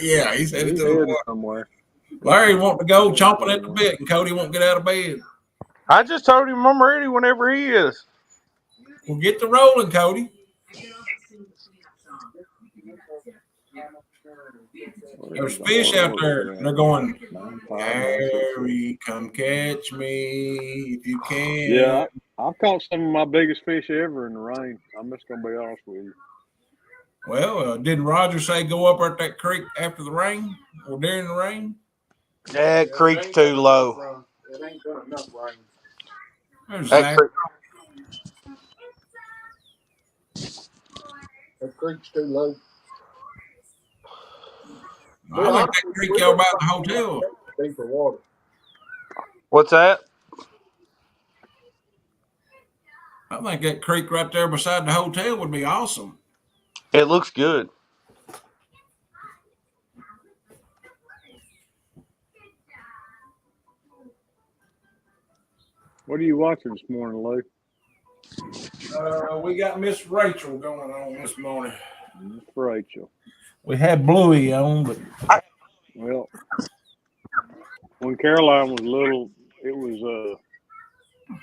Yeah, he's headed to the water. Somewhere. Larry wanting to go chomping at the bit, and Cody won't get out of bed. I just told him I'm ready whenever he is. Well, get the rolling, Cody. There's fish out there. They're going, Larry, come catch me if you can. Yeah, I've caught some of my biggest fish ever in the rain. I'm just going to be honest with you. Well, didn't Roger say go up at that creek after the rain or during the rain? That creek's too low. It ain't done enough rain. There's That Zach. That creek's too low. I like that creek y'all by the hotel. Deeper water. What's that? I think that creek right there beside the hotel would be awesome. It looks good. What are you watching this morning, Lou? We got Miss Rachel going on this morning. Miss Rachel. We had Bluey on, but Well, when Caroline was little, it was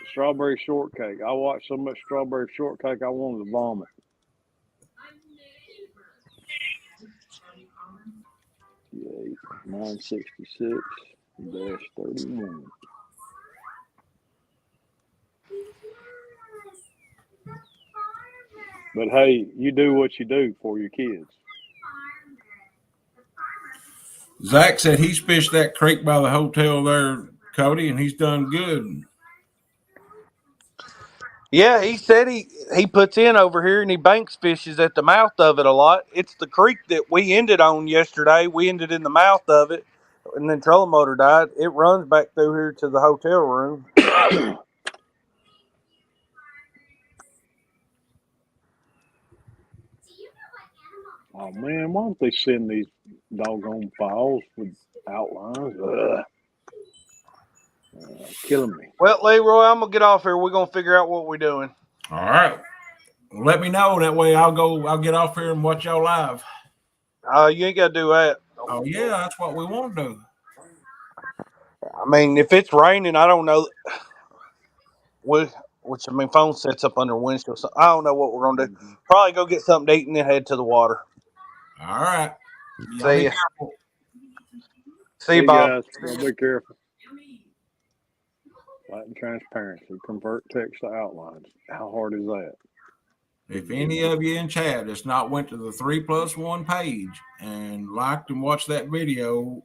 strawberry shortcake. I watched so much strawberry shortcake, I wanted to vomit. Yeah, 966-31. But hey, you do what you do for your kids. Zach said he's fished that creek by the hotel there, Cody, and he's done good. Yeah, he said he puts in over here and he banks fishes at the mouth of it a lot. It's the creek that we ended on yesterday. We ended in the mouth of it, and then trolling motor died. It runs back through here to the hotel room. Oh man, why don't they send these doggone files with outlines? Killing me. Well, Leroy, I'm gonna get off here. We're gonna figure out what we're doing. All right. Well, let me know. That way I'll get off here and watch y'all live. You ain't gotta do that. Oh yeah, that's what we want to do. I mean, if it's raining, I don't know. Phone sets up under windshield. So I don't know what we're gonna do. Probably go get something to eat and then head to the water. All right. See ya. See you, Bob. Guys. Be careful. Light and transparency. Convert text to outlines. How hard is that? If any of you in chat has not went to the 3+1 page and liked and watched that video,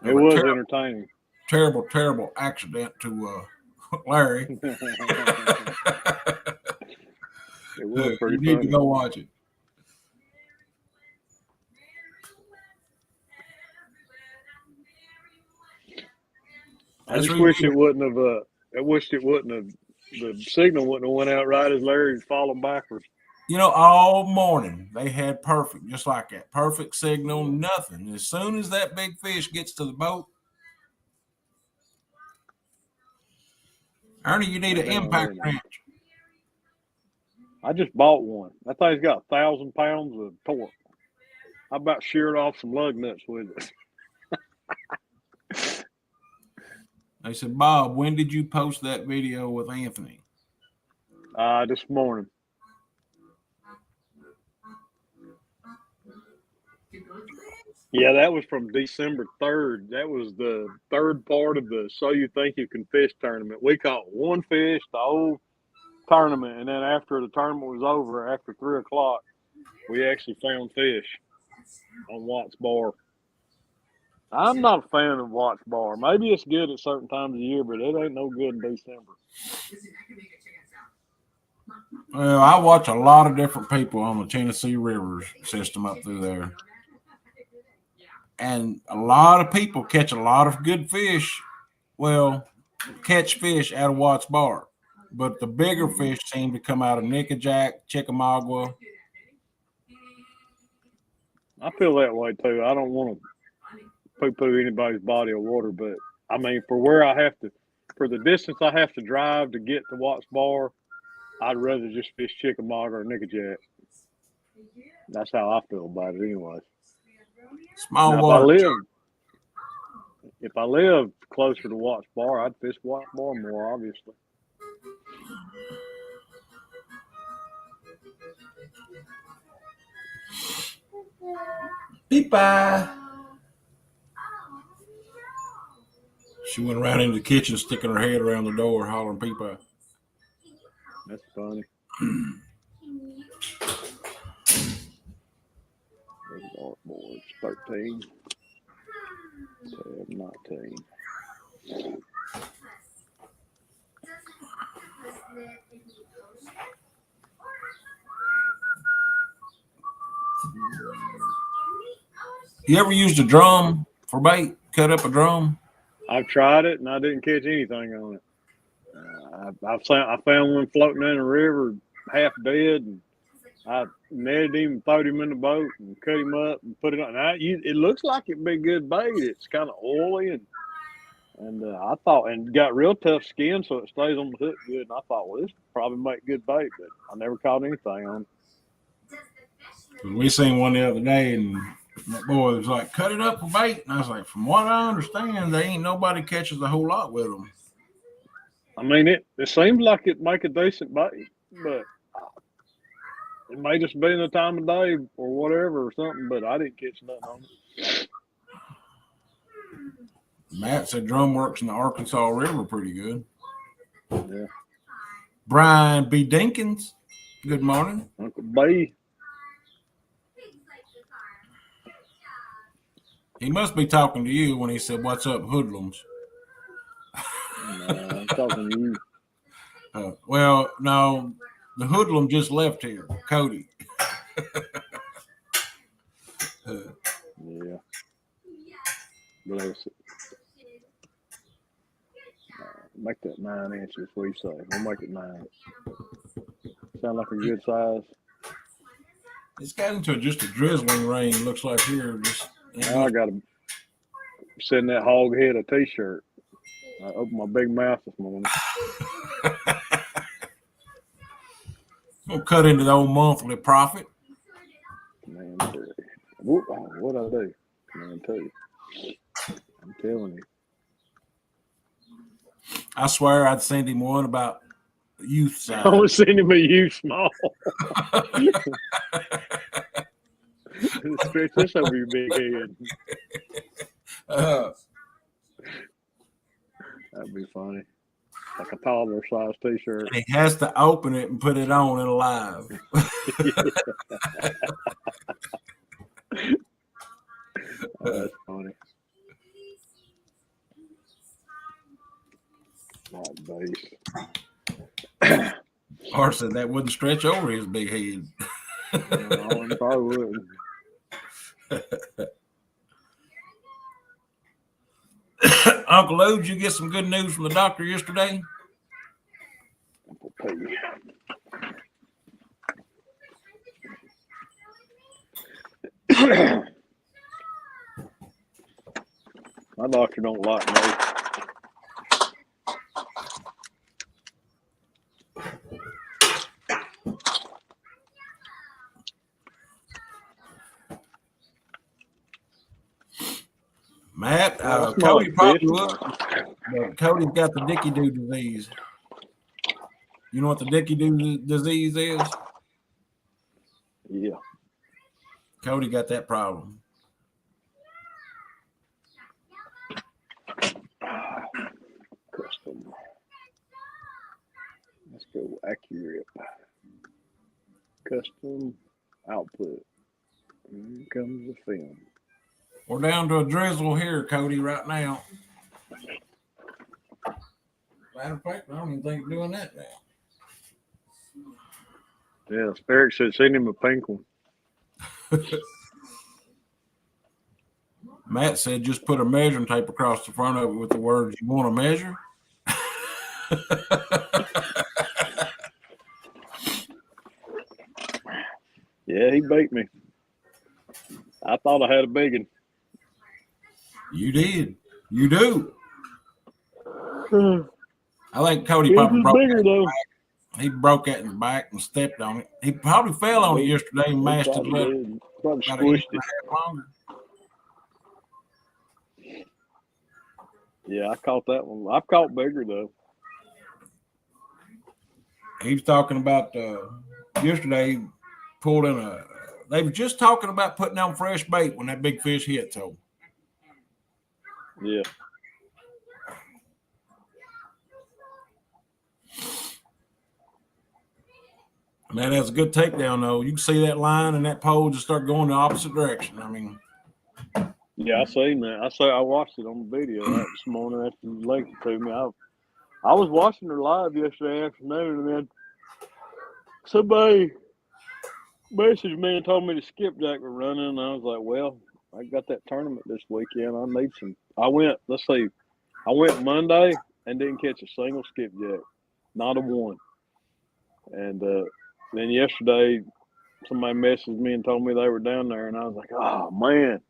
it was entertaining. Terrible accident to Larry. It was pretty You need funny. to go watch it. I just wish it wouldn't have. I wished it wouldn't have. The signal wouldn't have went out right as Larry's falling backwards. You know, all morning they had perfect, just like that, perfect signal, nothing. As soon as that big fish gets to the boat, Ernie, you need an impact wrench. I just bought one. That thing's got 1,000 pounds of torque. I about sheared off some lug nuts with it. They said, Bob, when did you post that video with Anthony? This morning. Yeah, that was from December 3rd. That was the third part of the So You Think You Can Fish tournament. We caught one fish the whole tournament, and then after the tournament was over, after 3 o'clock, we actually found fish on Watts Bar. I'm not a fan of Watts Bar. Maybe it's good at certain times of the year, but it ain't no good in December. Well, I watch a lot of different people on the Tennessee River system up through there. And a lot of people catch a lot of good fish. Well, catch fish out of Watts Bar. But the bigger fish seem to come out of Nickajack, Chickamauga. I feel that way too. I don't want to poo-poo anybody's body of water, but I mean, for the distance I have to drive to get to Watts Bar, I'd rather just fish Chickamauga or Nickajack. That's how I feel about it, anyway. Small Now, water. if I lived closer to Watts Bar, I'd fish Watts Bar more, obviously. Peepa. She went around into the kitchen, sticking her head around the door, hollering Peepa. That's funny. Dartboards, 13, tab 19. You ever used a drum for bait? Cut up a drum? I've tried it, and I didn't catch anything on it. I found one floating in the river, half dead, and I netted him, throwed him in the boat, and cut him up and put it on. Now, it looks like it'd be good bait. It's kind of oily, and I thought, and got real tough skin, so it stays on the hook good. And I thought, well, this probably make good bait, but I never caught anything on it. We seen one the other day, and that boy was like, cut it up for bait. And I was like, from what I understand, they ain't nobody catches a whole lot with them. I mean, it seems like it'd make a decent bait, but it may just be in the time of day or whatever or something, but I didn't catch nothing on it. Matt said drum works in the Arkansas River pretty good. Yeah. Brian B. Dinkins, good morning. Uncle B. He must be talking to you when he said, what's up, hoodlums? No, I'm talking to you. Well, no, the hoodlum just left here, Cody. Yeah. Bless it. Make that 9 inches, what do you say? We'll make it 9. Sound like a good size. It's got into just a drizzling rain, looks like here. Now I got to send that hog head a t-shirt. I opened my big mouth this morning. Gonna cut into the old monthly profit. Man, what I do? Man, tell you. I'm telling you. I swear I'd send him one about youth size. I was sending me you small. Stretch this over your big head. That'd be funny. Like a toddler size t-shirt. He has to open it and put it on in live. That's funny. Or said that wouldn't stretch over his big head. No, I probably wouldn't. Uncle Lou, did you get some good news from the doctor yesterday? Uncle P. My doctor don't like me. Matt, Cody probably would. Cody's got the Dicky-Doo disease. You know what the Dicky-Doo disease is? Yeah. Cody got that problem. So accurate. Custom output. Here comes the film. We're down to a drizzle here, Cody, right now. Matter of fact, I don't even think we're doing that now. Yeah, Eric said send him a pink one. Matt said just put a measuring tape across the front of it with the words, "You want to measure?" Yeah, he beat me. I thought I had a big one. You did. You do. His I think Cody is probably broke bigger that. though. He broke that in the back and stepped on it. He probably fell on it yesterday and He mashed it probably up did. Probably about an inch squished and it. a half longer. Yeah, I caught that one. I've caught bigger though. He was talking about yesterday. Pulled in a. They were just talking about putting on fresh bait when that big fish hit. So Yeah. man, that's a good takedown though. You can see that line and that pole just start going the opposite direction. I mean, Yeah, I seen that. I watched it on the video that this morning after you linked it to me. I was watching her live yesterday afternoon, and then somebody messaged me and told me the skipjack were running, and I was like, well, I got that tournament this weekend. I need some. I went Monday and didn't catch a single skipjack, not a one. And then yesterday, somebody messaged me and told me they were down there, and I was like, oh, man.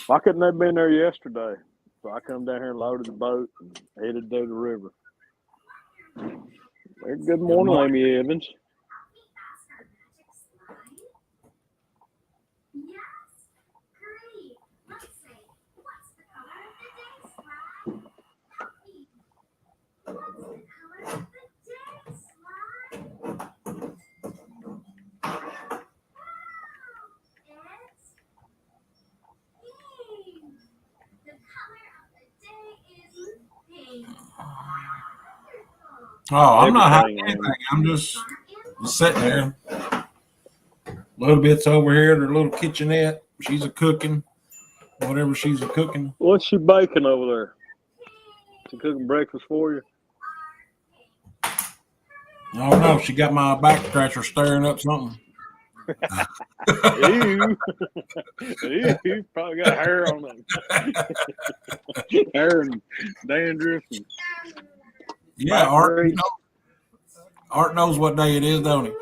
Why couldn't they have been there yesterday? So I come down here and loaded the boat and headed to the river. Good morning, Amy Evans. oh, I'm not Everything, hiding anything. I'm just sitting there. A little bit's over here at her little kitchenette. She's a cooking, whatever she's a cooking. What's she baking over there? She cooking breakfast for you? Oh no, she got my back scratcher stirring up something. Ew. Ew, probably got hair on it. Hair and dandruff. And Yeah, Art knows what day it is, don't he?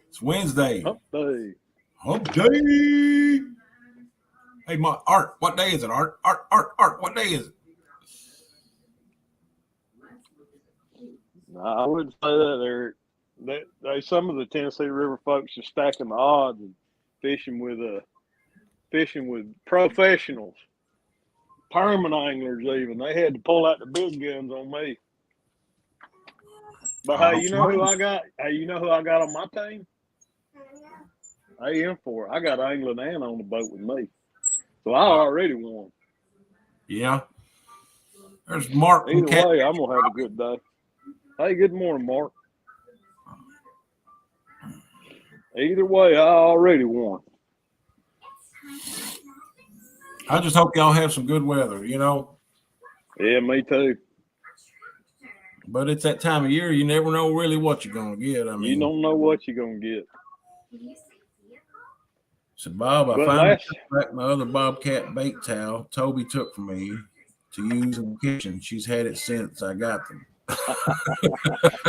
It's Wednesday. Hump day. Hump day. Hey, Art, what day is it? Art, what day is it? No, I wouldn't say that, Eric. Some of the Tennessee River folks are stacking the odds and fishing with professionals, tournament anglers even. They had to pull out the big guns on me. But hey, you know who I got? Hey, you know who I got on my team? AM4. I got Angling Ann on the boat with me. So I already won. Yeah. There's Mark. Either way, I'm going to have a good day. Hey, good morning, Mark. Either way, I already won. I just hope y'all have some good weather, you know. Yeah, me too. But it's that time of year, you never know really what you're going to get. I mean, you don't know what you're going to get. So, Bob, I finally took back my other Bobcat bait towel Toby took from me to use in the kitchen. She's had it since I got them.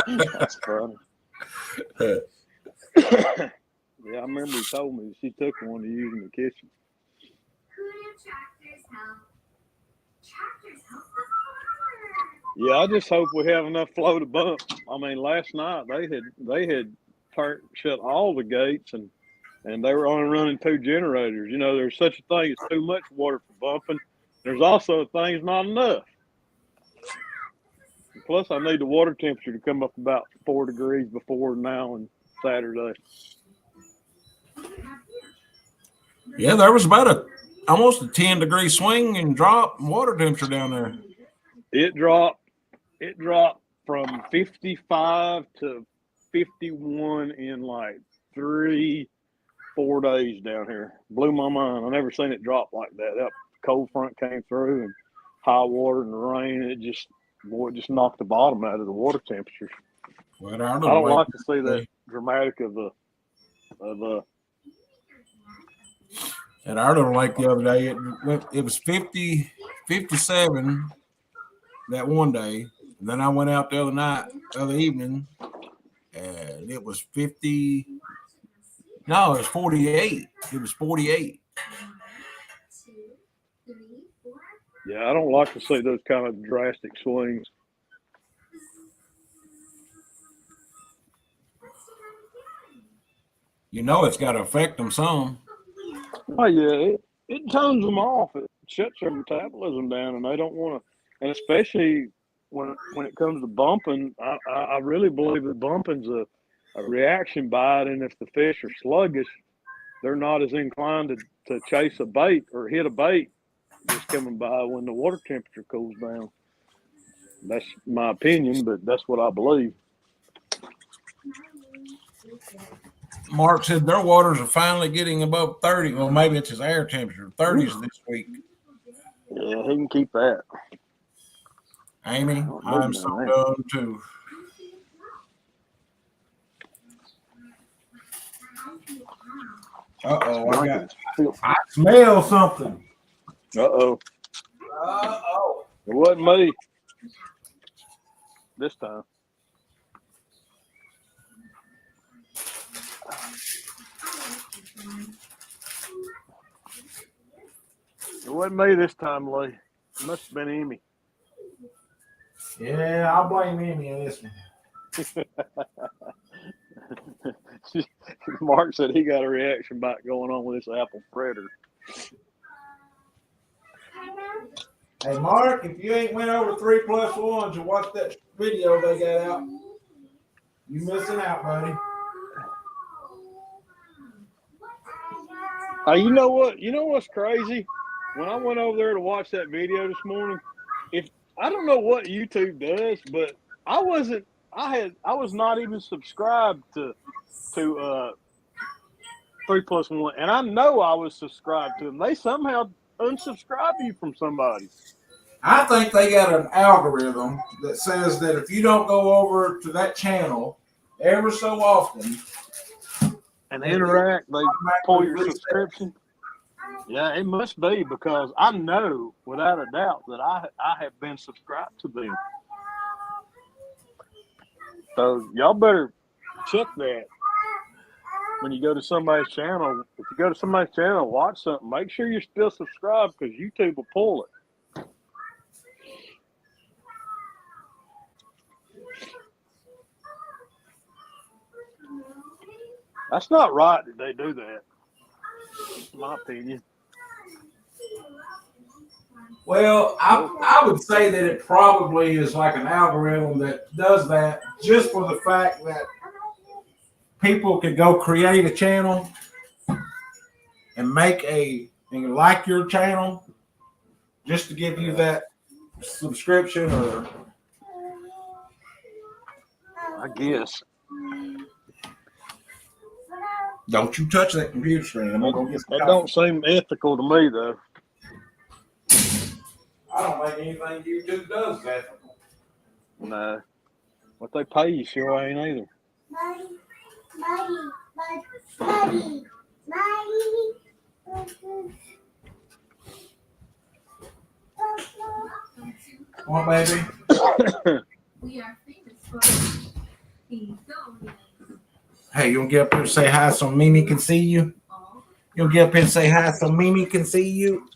That's funny. Yeah, I remember he told me she took one to use in the kitchen. Yeah, I just hope we have enough flow to bump. I mean, last night they had shut all the gates and they were only running 2 generators. You know, there's such a thing as too much water for bumping. There's also a thing as not enough. Plus, I need the water temperature to come up about 4 degrees before now and Saturday. Yeah, there was about almost a 10-degree swing and drop in water temperature down there. It dropped from 55 to 51 in like 3-4 days down here. Blew my mind. I never seen it drop like that. That cold front came through and high water and the rain. It just knocked the bottom out of the water temperatures. Well, I don't like to see that dramatic of at our little lake the other day, it was 50, 57 that one day. And then I went out the other evening, and it was 50. No, it was 48. It was 48. Yeah, I don't like to see those kind of drastic swings. You know it's got to affect them some. Oh yeah, it turns them off. It shuts their metabolism down, and they don't want to. And especially when it comes to bumping, I really believe that bumping's a reaction by it. And if the fish are sluggish, they're not as inclined to chase a bait or hit a bait that's coming by when the water temperature cools down. That's my opinion, but that's what I believe. Mark said their waters are finally getting above 30. Well, maybe it's his air temperature. 30s this week. Yeah, he can keep that. Amy, I'm so done too. I smell something. Uh-oh. It wasn't me this time. It wasn't me this time, Lee. It must have been Amy. Yeah, I'll blame Amy on this one. Mark said he got a reaction bite going on with this apple fritter. Hey, Mark, if you ain't went over 3+1s and watched that video they got out, you missing out, buddy. You know what? You know what's crazy? When I went over there to watch that video this morning, I don't know what YouTube does, but I was not even subscribed to 3+1, and I know I was subscribed to them. They somehow unsubscribe you from somebody. I think they got an algorithm that says that if you don't go over to that channel ever so often and interact, they pull your subscription. Yeah, it must be, because I know without a doubt that I have been subscribed to them. So y'all better check that when you go to somebody's channel. If you go to somebody's channel, watch something, make sure you're still subscribed, because YouTube will pull it. That's not right that they do that, in my opinion. Well, I would say that it probably is like an algorithm that does that just for the fact that people could go create a channel and like your channel just to give you that subscription, or I guess. Don't you touch that computer screen. I'm gonna go get some That coffee. don't seem ethical to me, though. I don't think anything YouTube does is ethical. No. What they pay you sure ain't either. Come on, baby. We are famous for the donuts. Hey, you want to get up here and say hi so Mimi can see you? You want to get up here and say hi so Mimi can see you?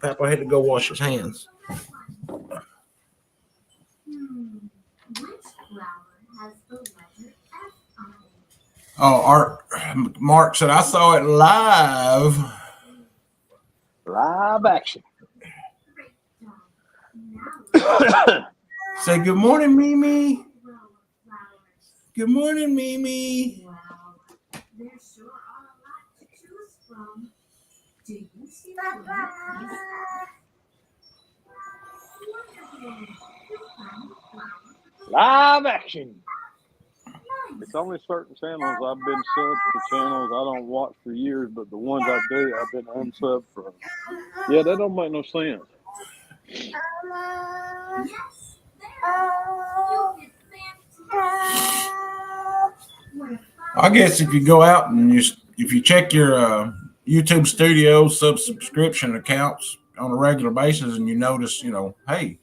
Papa had to go wash his hands. Which flower has the letter F on it? Oh, Mark said I saw it live. Live action. Say good morning, Mimi. Good morning, Mimi. Wow, there sure are a lot to choose from. Do you see flowers? Live action. It's only certain channels I've been subbed to channels I don't watch for years, but the ones I do, I've been unsubbed from. Yeah, that don't make no sense. I guess if you go out and if you check your YouTube Studio subscription accounts on a regular basis and you notice, hey,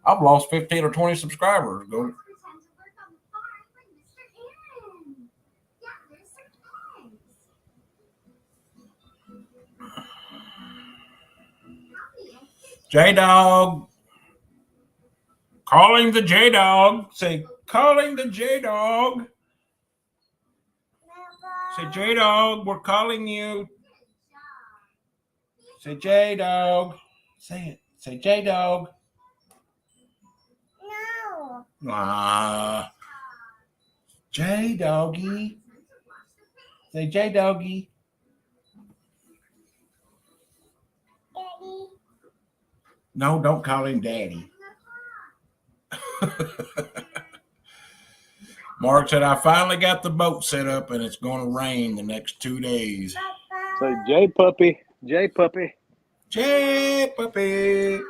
I've lost 15 or 20 subscribers. Go. J-Dog. Calling the J-Dog. Say, calling the J-Dog. Say, J-Dog, we're calling you. Say, J-Dog. Say it. Say, J-Dog. No. J-Doggy. Say, J-Doggy. Daddy. No, don't call him Daddy. Mark said, I finally got the boat set up and it's going to rain the next 2 days. Say, J Puppy. J Puppy. J Puppy.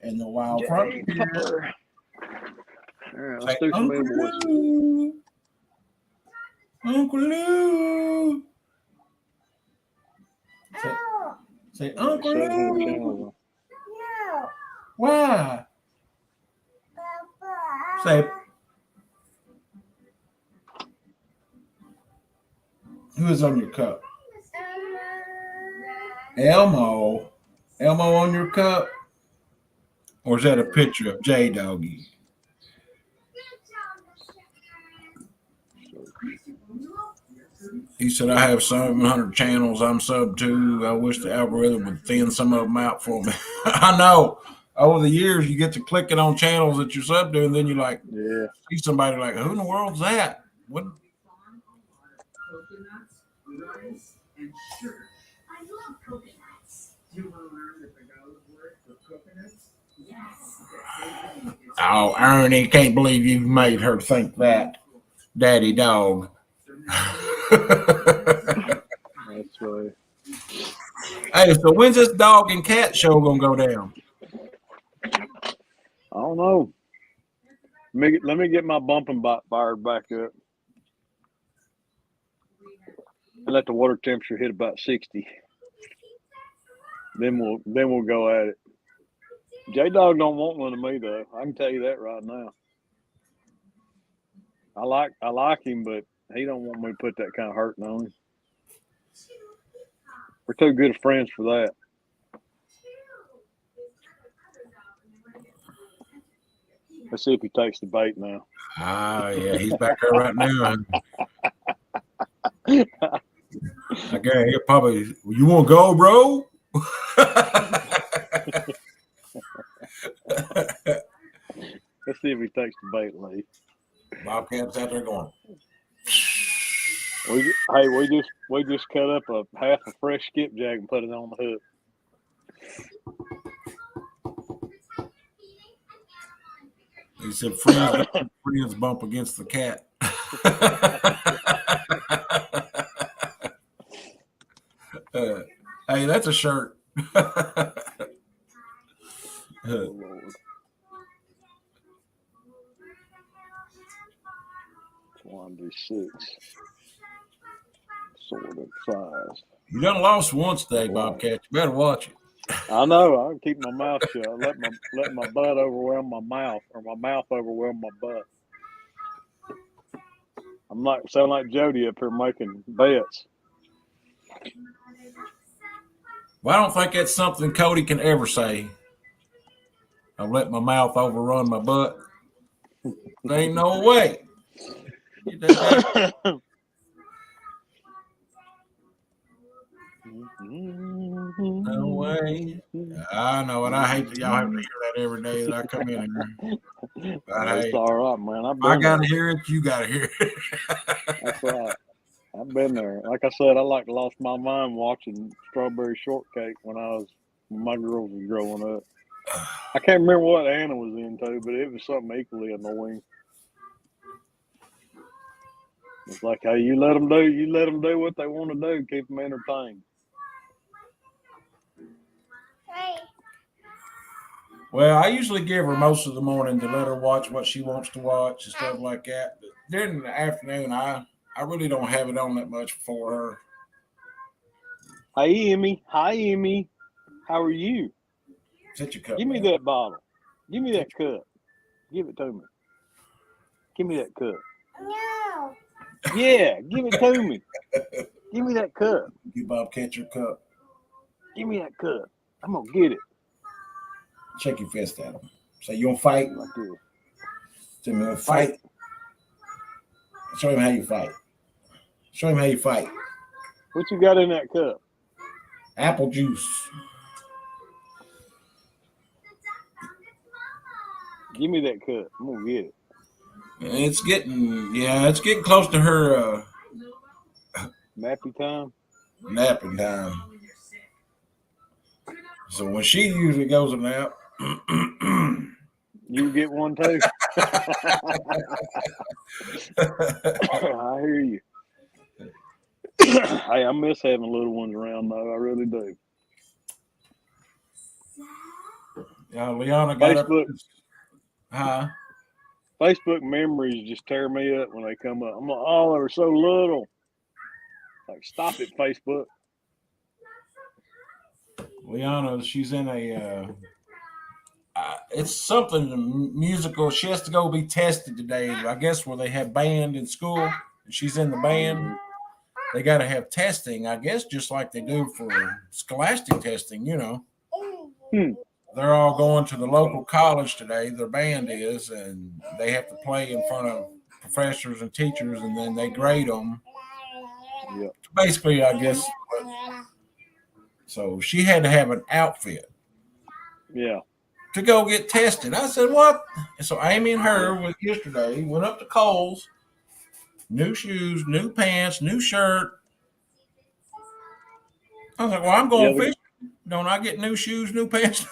And the wild J frontier. All right, let's do some invoices. Uncle Lou. Say Uncle Lou. No. Why? Say, who is on your cup? Elmo. Elmo on your cup? Or is that a picture of J-Doggy? He said, I have 700 channels I'm subbed to. I wish the algorithm would thin some of them out for me. I know. Over the years, you get to clicking on channels that you're subbed to, and then you see somebody like, who in the world's that? What? Rice and sugar. I love coconuts. Do you want to learn the Tagalog word for coconuts? Yes. Oh, Ernie, can't believe you made her think that. Daddy dog. That's right. Hey, so when's this dog and cat show gonna go down? I don't know. Let me get my bumping bot fired back up. And let the water temperature hit about 60. Then we'll go at it. J-Dog don't want none of me though. I can tell you that right now. I like him, but he don't want me to put that kind of hurting on him. We're too good of friends for that. Let's see if he takes the bait now. Ah, yeah, he's back there right now. I guess he'll probably, you want to go, bro? Let's see if he takes the bait, Lee. Bobcat's out there going. We just cut up a half a fresh skipjack and put it on the hook. He said, friends bump against the cat. Hey, that's a shirt. Oh, Lord. 26. Sort of size. You done lost once today, Bobcat. You better watch it. I know. I can keep my mouth shut. Let my butt overwhelm my mouth, or my mouth overwhelm my butt. I'm like sound like Jody up here making bets. Well, I don't think that's something Cody can ever say. I've let my mouth overrun my butt. There ain't no way. No way. I know it. I hate that y'all have to hear that every day that I come in here. But That's all right, man. I got to hear it. You got to hear it. That's right. I've been there. Like I said, I lost my mind watching Strawberry Shortcake when my girls was growing up. I can't remember what Anna was into, but it was something equally annoying. It's like, hey, you let them do what they want to do. Keep them entertained. Well, I usually give her most of the morning to let her watch what she wants to watch and stuff like that. But during the afternoon, I really don't have it on that much for her. Hey, Emmy. Hi, Emmy. How are you? Set your cup. Give me down. that bottle. Give me that cup. Give it to me. Give me that cup. No. Yeah, give it to me. Give me that cup. You Bob catch your cup. Give me that cup. I'm gonna get it. Shake your fist at him. Say you gonna fight. Like this. Say you gonna fight. Show him how you fight. Show him how you fight. What you got in that cup? Apple juice. Give me that cup. I'm gonna get it. It's getting close to her Nappy time. napping time. So when she usually goes a nap, You get one too. I hear you. Hey, I miss having little ones around though. I really do. Liana got Facebook. Huh? Facebook memories just tear me up when they come up. I'm like, oh, they were so little. Like, stop it, Facebook. Liana, she's in a it's something musical. She has to go be tested today. I guess where they have band in school, and she's in the band. They got to have testing, I guess, just like they do for scholastic testing. They're all going to the local college today. Their band is, and they have to play in front of professors and teachers, and then they grade them. Yep. Basically, I guess. So she had to have an outfit. Yeah. To go get tested. I said, what? And so Amy and her yesterday went up to Kohl's, new shoes, new pants, new shirt. I was like, well, I'm going fishing. Don't I get new shoes, new pants?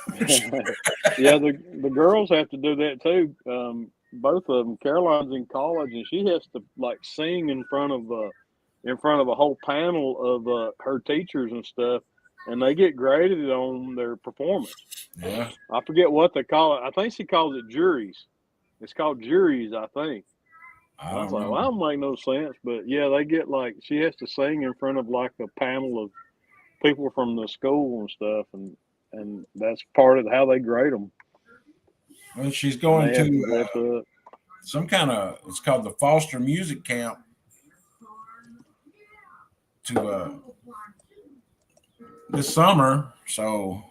Yeah, the girls have to do that too. Both of them. Caroline's in college, and she has to like sing in front of a whole panel of her teachers and stuff, and they get graded on their performance. Yeah. I forget what they call it. I think she calls it juries. It's called juries, I think. I was like, well, that don't make no sense. But yeah, they get like, she has to sing in front of like a panel of people from the school and stuff. And that's part of how they grade them. Well, she's going to some kind of, it's called the Foster Music Camp to this summer. So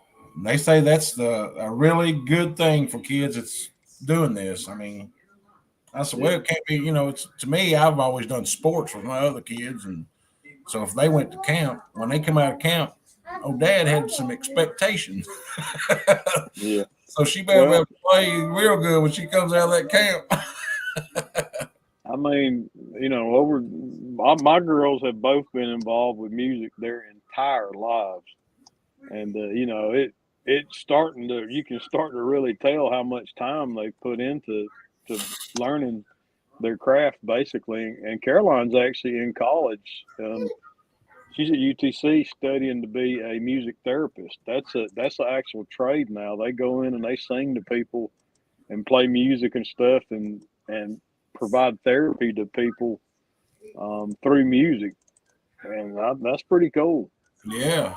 they say that's a really good thing for kids that's doing this. I mean, I said, well, it can't be, it's to me, I've always done sports with my other kids. And so if they went to camp, when they come out of camp, Dad had some expectations. Yeah. So she better be able to play real good when she comes out of that camp. I mean, my girls have both been involved with music their entire lives. And, it's starting to, you can start to really tell how much time they put into learning their craft, basically. And Caroline's actually in college. She's at UTC studying to be a music therapist. That's an actual trade now. They go in and they sing to people and play music and stuff and provide therapy to people through music. And that's pretty cool. Yeah.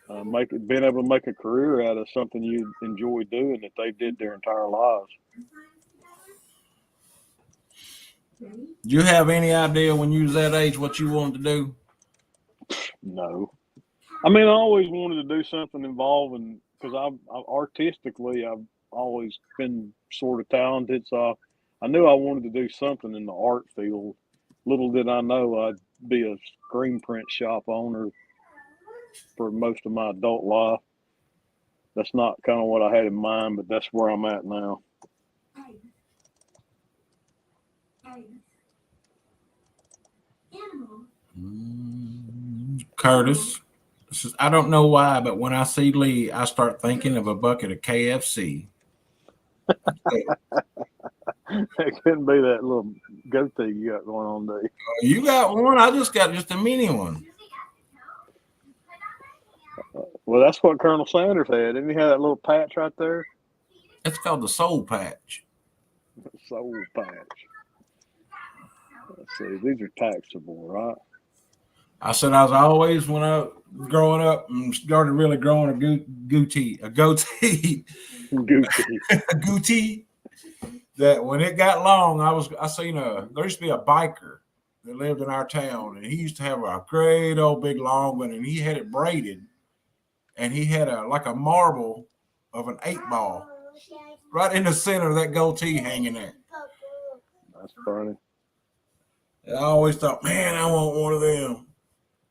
Being able to make a career out of something you enjoy doing that they did their entire lives. Do you have any idea when you was that age what you wanted to do? No. I mean, I always wanted to do something involving, because artistically, I've always been sort of talented. So I knew I wanted to do something in the art field. Little did I know I'd be a screen print shop owner for most of my adult life. That's not kind of what I had in mind, but that's where I'm at now. Curtis, I don't know why, but when I see Lee, I start thinking of a bucket of KFC. It couldn't be that little goatee you got going on there. You got one. I just got just a mini one. Well, that's what Colonel Sanders had. Didn't he have that little patch right there? It's called the soul patch. Soul patch. Let's see. These are taxable, right? I said I was always when I was growing up and started really growing a goatee, a goatee, that when it got long, I seen there used to be a biker that lived in our town, and he used to have a great old big long one, and he had it braided, and he had like a marble of an 8-ball right in the center of that goatee hanging there. That's funny. And I always thought, man, I want one of them.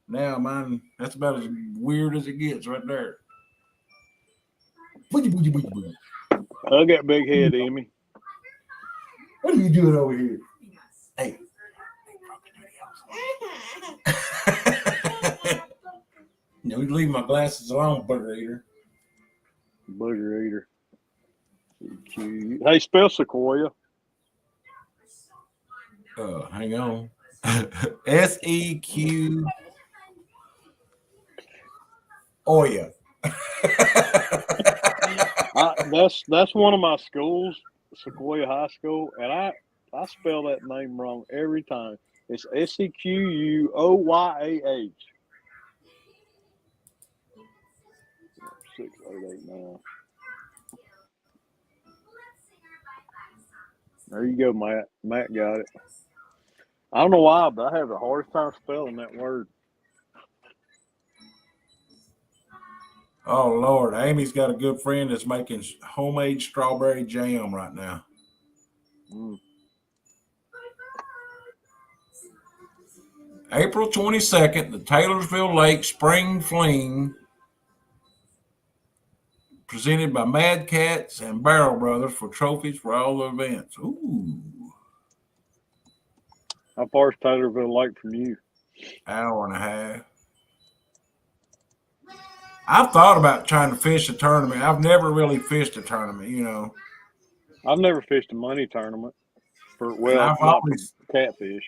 Now mine, that's about as weird as it gets right there. Hug that big head, Emmy. What are you doing over here? Hey. You leave my glasses alone, booger eater. Booger eater. Hey, spell sequoia. Hang on. SEQ. Oya. That's one of my schools, Sequoia High School, and I spell that name wrong every time. It's SEQUOYAH. 6889. There you go, Matt. Matt got it. I don't know why, but I have the hardest time spelling that word. Oh, Lord. Amy's got a good friend that's making homemade strawberry jam right now. April 22nd, the Taylorsville Lake Spring Fling, presented by Mad Cats and Barrel Brothers for trophies for all the events. Ooh. How far is Taylorsville Lake from you? Hour and a half. I've thought about trying to fish a tournament. I've never really fished a tournament, you know. I've never fished a money tournament I've not always for catfish.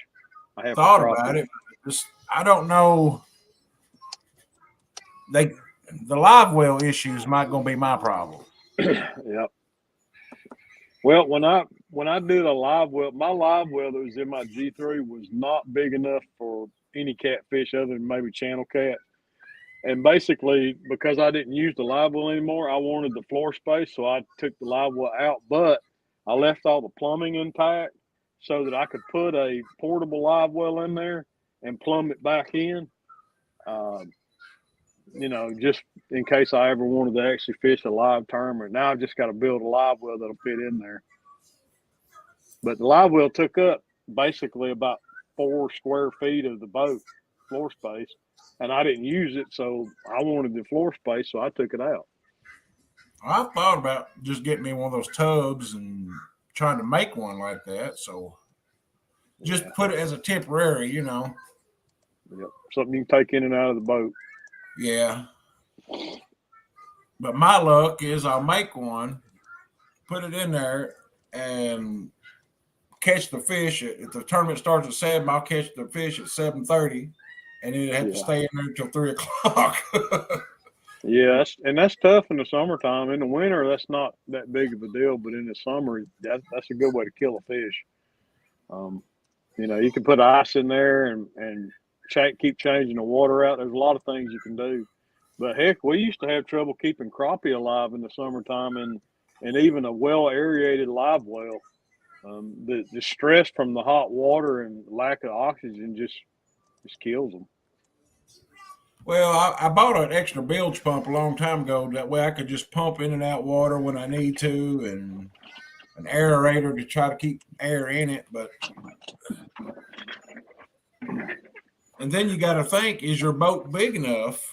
I have thought about it. Just, I don't know. The live well issues might gonna be my problem. Yep. Well, when I did a live well, my live well that was in my G3 was not big enough for any catfish other than maybe channel cat. And basically, because I didn't use the live well anymore, I wanted the floor space, so I took the live well out. But I left all the plumbing intact so that I could put a portable live well in there and plumb it back in. Just in case I ever wanted to actually fish a live tournament. Now I've just got to build a live well that'll fit in there. But the live well took up basically about 4 square feet of the boat floor space, and I didn't use it, so I wanted the floor space, so I took it out. I thought about just getting me one of those tubs and trying to make one like that. So just put it as a temporary, you know. Yep. Something you can take in and out of the boat. Yeah. But my luck is I'll make one, put it in there, and catch the fish. If the tournament starts at 7, I'll catch the fish at 7:30, and then it have to stay in there until 3 o'clock. Yeah, that's tough in the summertime. In the winter, that's not that big of a deal, but in the summer, that's a good way to kill a fish. You can put ice in there and keep changing the water out. There's a lot of things you can do. But heck, we used to have trouble keeping crappie alive in the summertime, and even a well aerated live well. The stress from the hot water and lack of oxygen just kills them. Well, I bought an extra bilge pump a long time ago. That way I could just pump in and out water when I need to, and an aerator to try to keep air in it. And then you got to think, is your boat big enough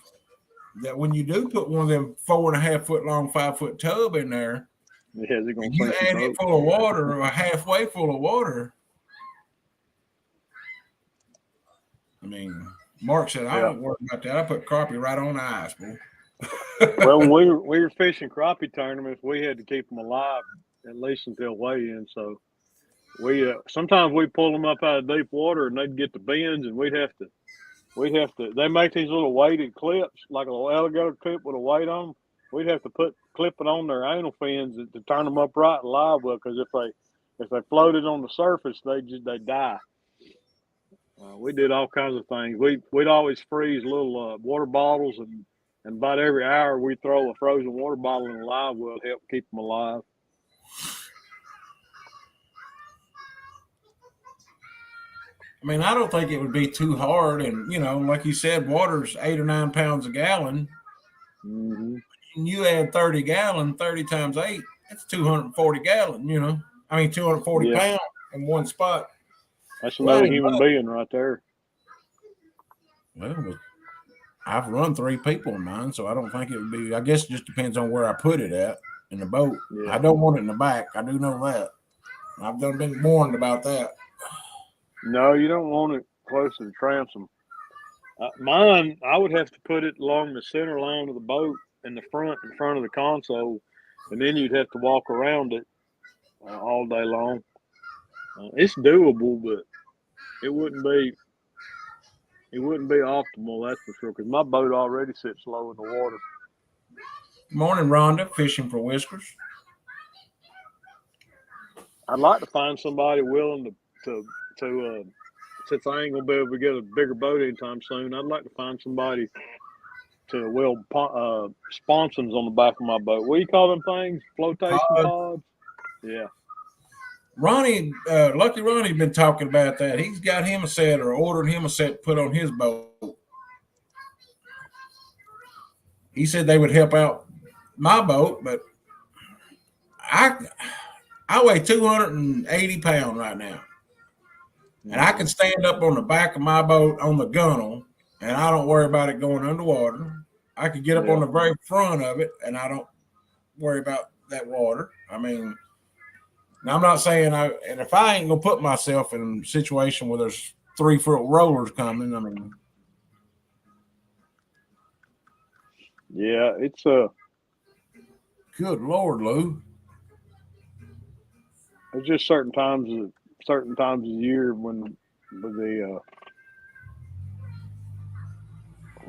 that when you do put one of them 4.5 foot long, 5 foot tub in there, you add it full of water or halfway full of water. I mean, Mark said, I don't worry about that. I put crappie right on the ice, boy. Well, when we were fishing crappie tournaments, we had to keep them alive at least until weigh-in. So We sometimes we pull them up out of deep water and they'd get the bends, and we'd have to. They make these little weighted clips, like a little alligator clip with a weight on them. We'd have to clip it on their anal fins to turn them upright and live well, because if they floated on the surface, they die. We did all kinds of things. We'd always freeze little water bottles, and about every hour we'd throw a frozen water bottle in a live well to help keep them alive. I mean, I don't think it would be too hard. And, like you said, water's 8 or 9 pounds a gallon. Mm-hmm. And you add 30 gallon, 30 times 8, it's 240 gallon, 240 pounds in one spot. That's another human being right there. Well, I've run 3 people in mine, so I don't think it would be. I guess it just depends on where I put it at in the boat. Yeah. I don't want it in the back. I do know that. I've been warned about that. No, you don't want it close to the transom. Mine, I would have to put it along the center line of the boat in front of the console, and then you'd have to walk around it all day long. It's doable, but it wouldn't be optimal, that's for sure, because my boat already sits low in the water. Morning, Rhonda, fishing for whiskers. I'd like to find somebody willing to since I ain't gonna be able to get a bigger boat anytime soon, I'd like to find somebody to weld sponsons on the back of my boat. What do you call them things? Flotation pods? Yeah. Lucky Ronnie's been talking about that. He's got him a set, or ordered him a set to put on his boat. He said they would help out my boat, but I weigh 280 pounds right now. And I can stand up on the back of my boat on the gunnel, and I don't worry about it going underwater. I could get up on the very front of it, and I don't worry about that water. I mean, I'm not saying and if I ain't going to put myself in a situation where there's 3-foot rollers coming, I mean. Yeah, it's Good Lord, Lou. It's just certain times of year when the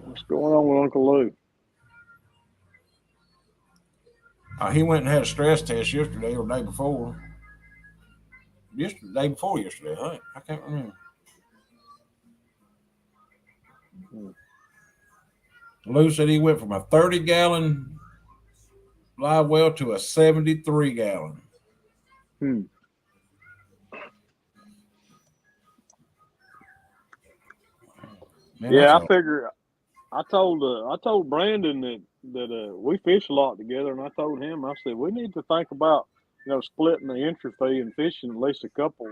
what's going on with Uncle Lou? He went and had a stress test yesterday or the day before. Day before yesterday, I can't remember. Lou said he went from a 30-gallon live well to a 73-gallon. Man, yeah, I figure. I told Brandon that we fish a lot together, and I told him, I said, we need to think about splitting the entry fee and fishing at least a couple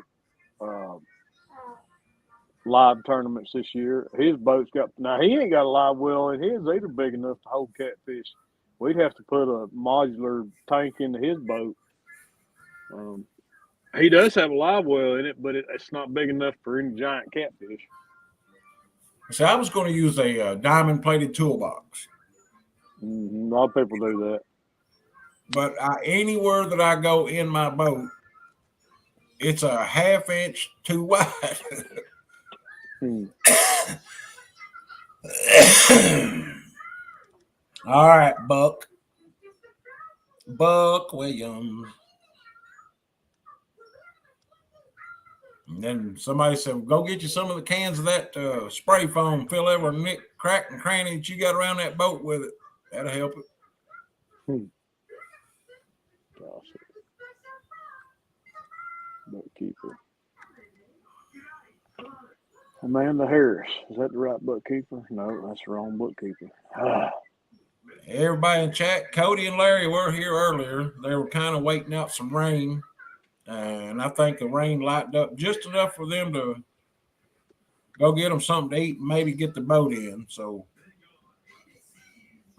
live tournaments this year. His boat's now he ain't got a live well in his either big enough to hold catfish. We'd have to put a modular tank into his boat. He does have a live well in it, but it's not big enough for any giant catfish. So I was going to use a diamond-plated toolbox. A lot of people do that. But anywhere that I go in my boat, it's a 1/2 inch too wide. All right, Buck Williams. And then somebody said, go get you some of the cans of that spray foam, fill every nick, crack, and cranny that you got around that boat with it. That'll help it. Bookkeeper. Amanda Harris. Is that the right bookkeeper? No, that's the wrong bookkeeper. Everybody in chat, Cody and Larry were here earlier. They were kind of waiting out some rain. And I think the rain lightened up just enough for them to go get them something to eat and maybe get the boat in. So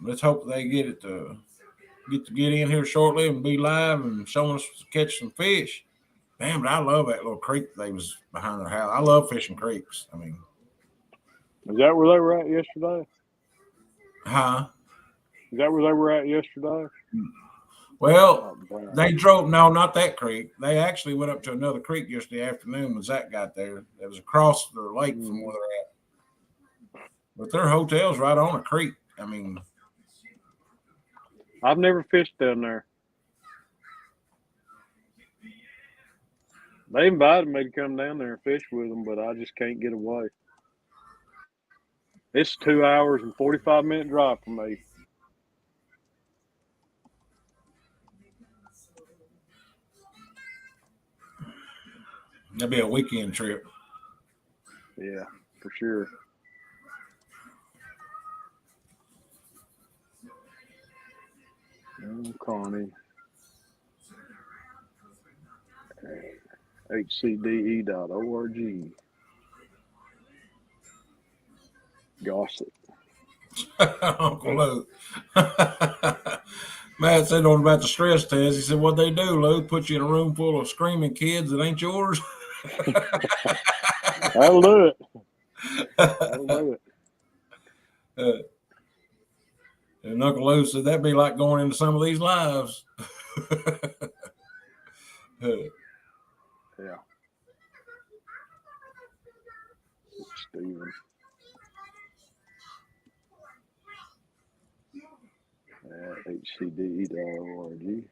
let's hope they get it to get in here shortly and be live and showing us to catch some fish. Man, but I love that little creek they was behind their house. I love fishing creeks. I mean, is that where they were at yesterday? Huh? Is that where they were at yesterday? Well, Brown. they drove. No, not that creek. They actually went up to another creek yesterday afternoon when Zach got there. It was across the lake from where they're at. But their hotel's right on a creek. I mean, I've never fished down there. They invited me to come down there and fish with them, but I just can't get away. It's 2 hours and 45-minute drive for me. that'd be a weekend trip. Yeah, for sure. Connie. HCDE.org. Gossip. Uncle Lou. Matt said on about the stress test. He said, "What they do, Lou? Put you in a room full of screaming kids that ain't yours." That'll do it. That'll do it. And Uncle Lou said that'd be like going into some of these lives. Yeah. Steven. At HCDE.org.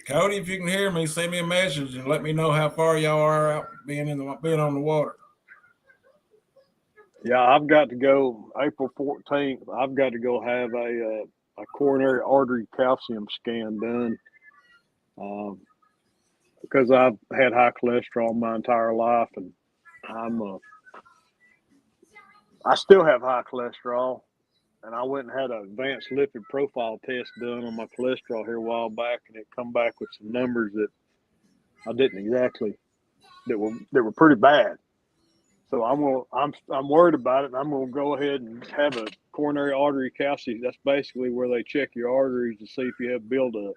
Cody, if you can hear me, send me a message and let me know how far y'all are out being on the water. Yeah, I've got to go April 14th. I've got to go have a coronary artery calcium scan done because I've had high cholesterol my entire life, and I still have high cholesterol. And I went and had an advanced lipid profile test done on my cholesterol here a while back, and it come back with some numbers that I didn't exactly that were pretty bad. So I'm worried about it, and I'm gonna go ahead and have a coronary artery calcium. That's basically where they check your arteries to see if you have buildup.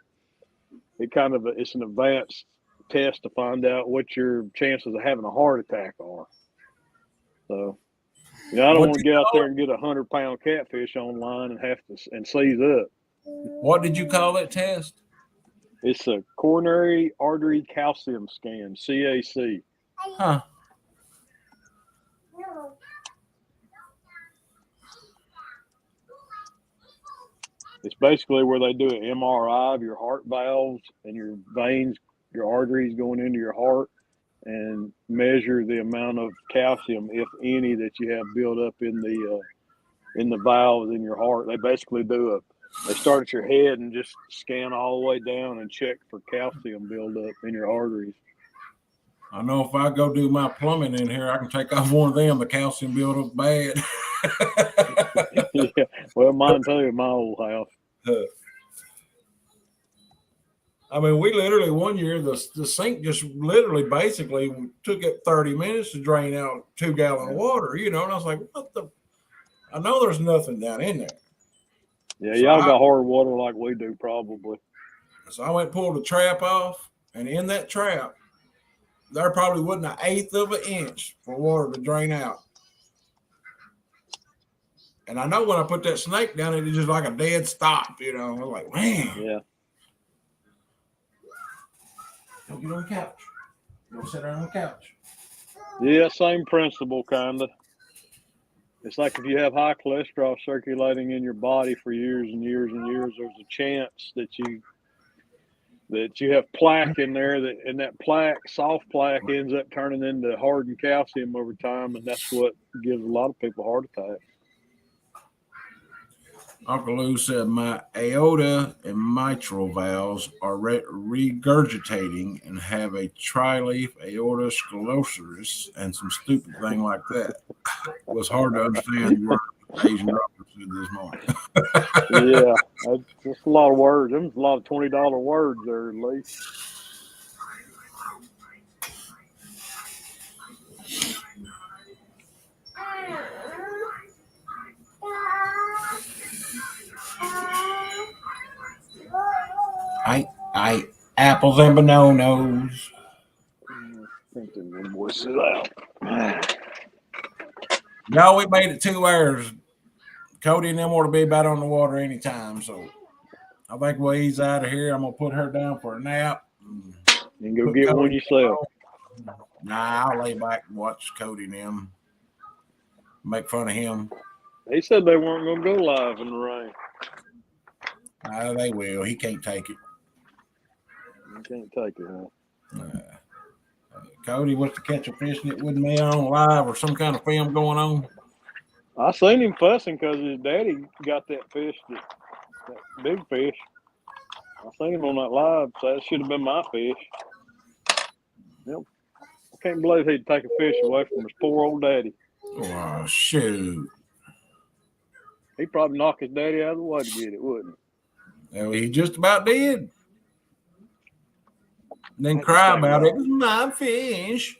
It's an advanced test to find out what your chances of having a heart attack are. So. Yeah, I don't want to get out there and get 100-pound catfish online and have to seize up. What did you call that test? It's a coronary artery calcium scan, CAC. Huh. It's basically where they do an MRI of your heart valves and your veins, your arteries going into your heart, and measure the amount of calcium, if any, that you have built up in the valves in your heart. They basically they start at your head and just scan all the way down and check for calcium buildup in your arteries. I know if I go do my plumbing in here, I can take off one of them. The calcium buildup bad. Yeah, well, mine too in my old house. I mean, we literally one year the sink just literally basically took it 30 minutes to drain out 2-gallon of water, and I was like, what the? I know there's nothing down in there. Yeah, so y'all got hard water like we do probably. So I went and pulled the trap off, and in that trap, there probably wasn't an eighth of an inch for water to drain out. And I know when I put that snake down, it was just like a dead stop, I was like, man. Yeah. Don't get on the couch. Don't sit down on the couch. Yeah, same principle, kind of. It's like if you have high cholesterol circulating in your body for years and years and years, there's a chance that you have plaque in there, and that plaque, soft plaque, ends up turning into hardened calcium over time, and that's what gives a lot of people heart attacks. Uncle Lou said my aorta and mitral valves are regurgitating and have a tri-leaf aorta sclerosis and some stupid thing like that. It was hard to understand what Asian doctor said this morning. Yeah, that's a lot of words. There's a lot of $20 words there, at least. I apples and bananas. Voice it out. No, we made it 2 hours. Cody and them ought to be about on the water anytime, so I think while he's out of here, I'm gonna put her down for a nap. And go Put get one Cody yourself. on. Nah, I'll lay back and watch Cody and them. Make fun of him. He said they weren't going to go live in the rain. They will. He can't take it. You can't take it, huh? Cody, what's the catch of fishing it with me on live or some kind of film going on? I seen him fussing because his daddy got that fish, that big fish. I seen him on that live, so that should have been my fish. Yep. I can't believe he'd take a fish away from his poor old daddy. Oh, shoot. He'd probably knock his daddy out of the way to get it, wouldn't he? Well, he just about did. And then cry about it. It was my fish.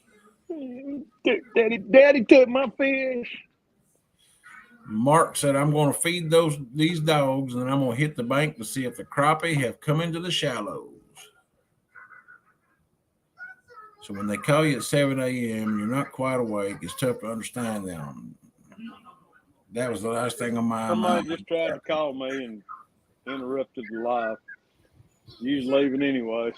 Daddy took my fish. Mark said, I'm going to feed these dogs, and I'm going to hit the bank to see if the crappie have come into the shallows. So when they call you at 7 a.m., you're not quite awake. It's tough to understand them. That was the last thing on my mind. Somebody just tried to call me and interrupted the live. You was leaving anyways.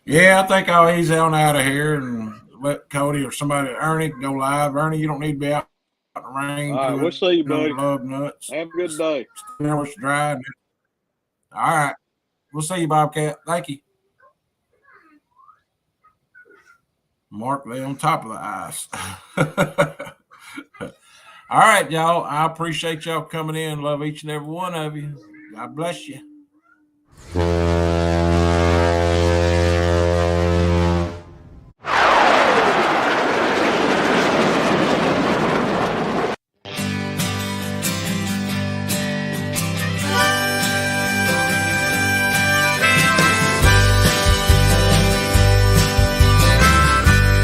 Yeah, I think I'll ease on out of here and let Cody or somebody, Ernie, go live. Ernie, you don't need to be out in the rain. All right, we'll see you, buddy. Love nuts. Have a good day. It's dry. All right. We'll see you, Bobcat. Thank you. Mark, they on top of the ice. All right, y'all. I appreciate y'all coming in. Love each and every one of you. God bless you.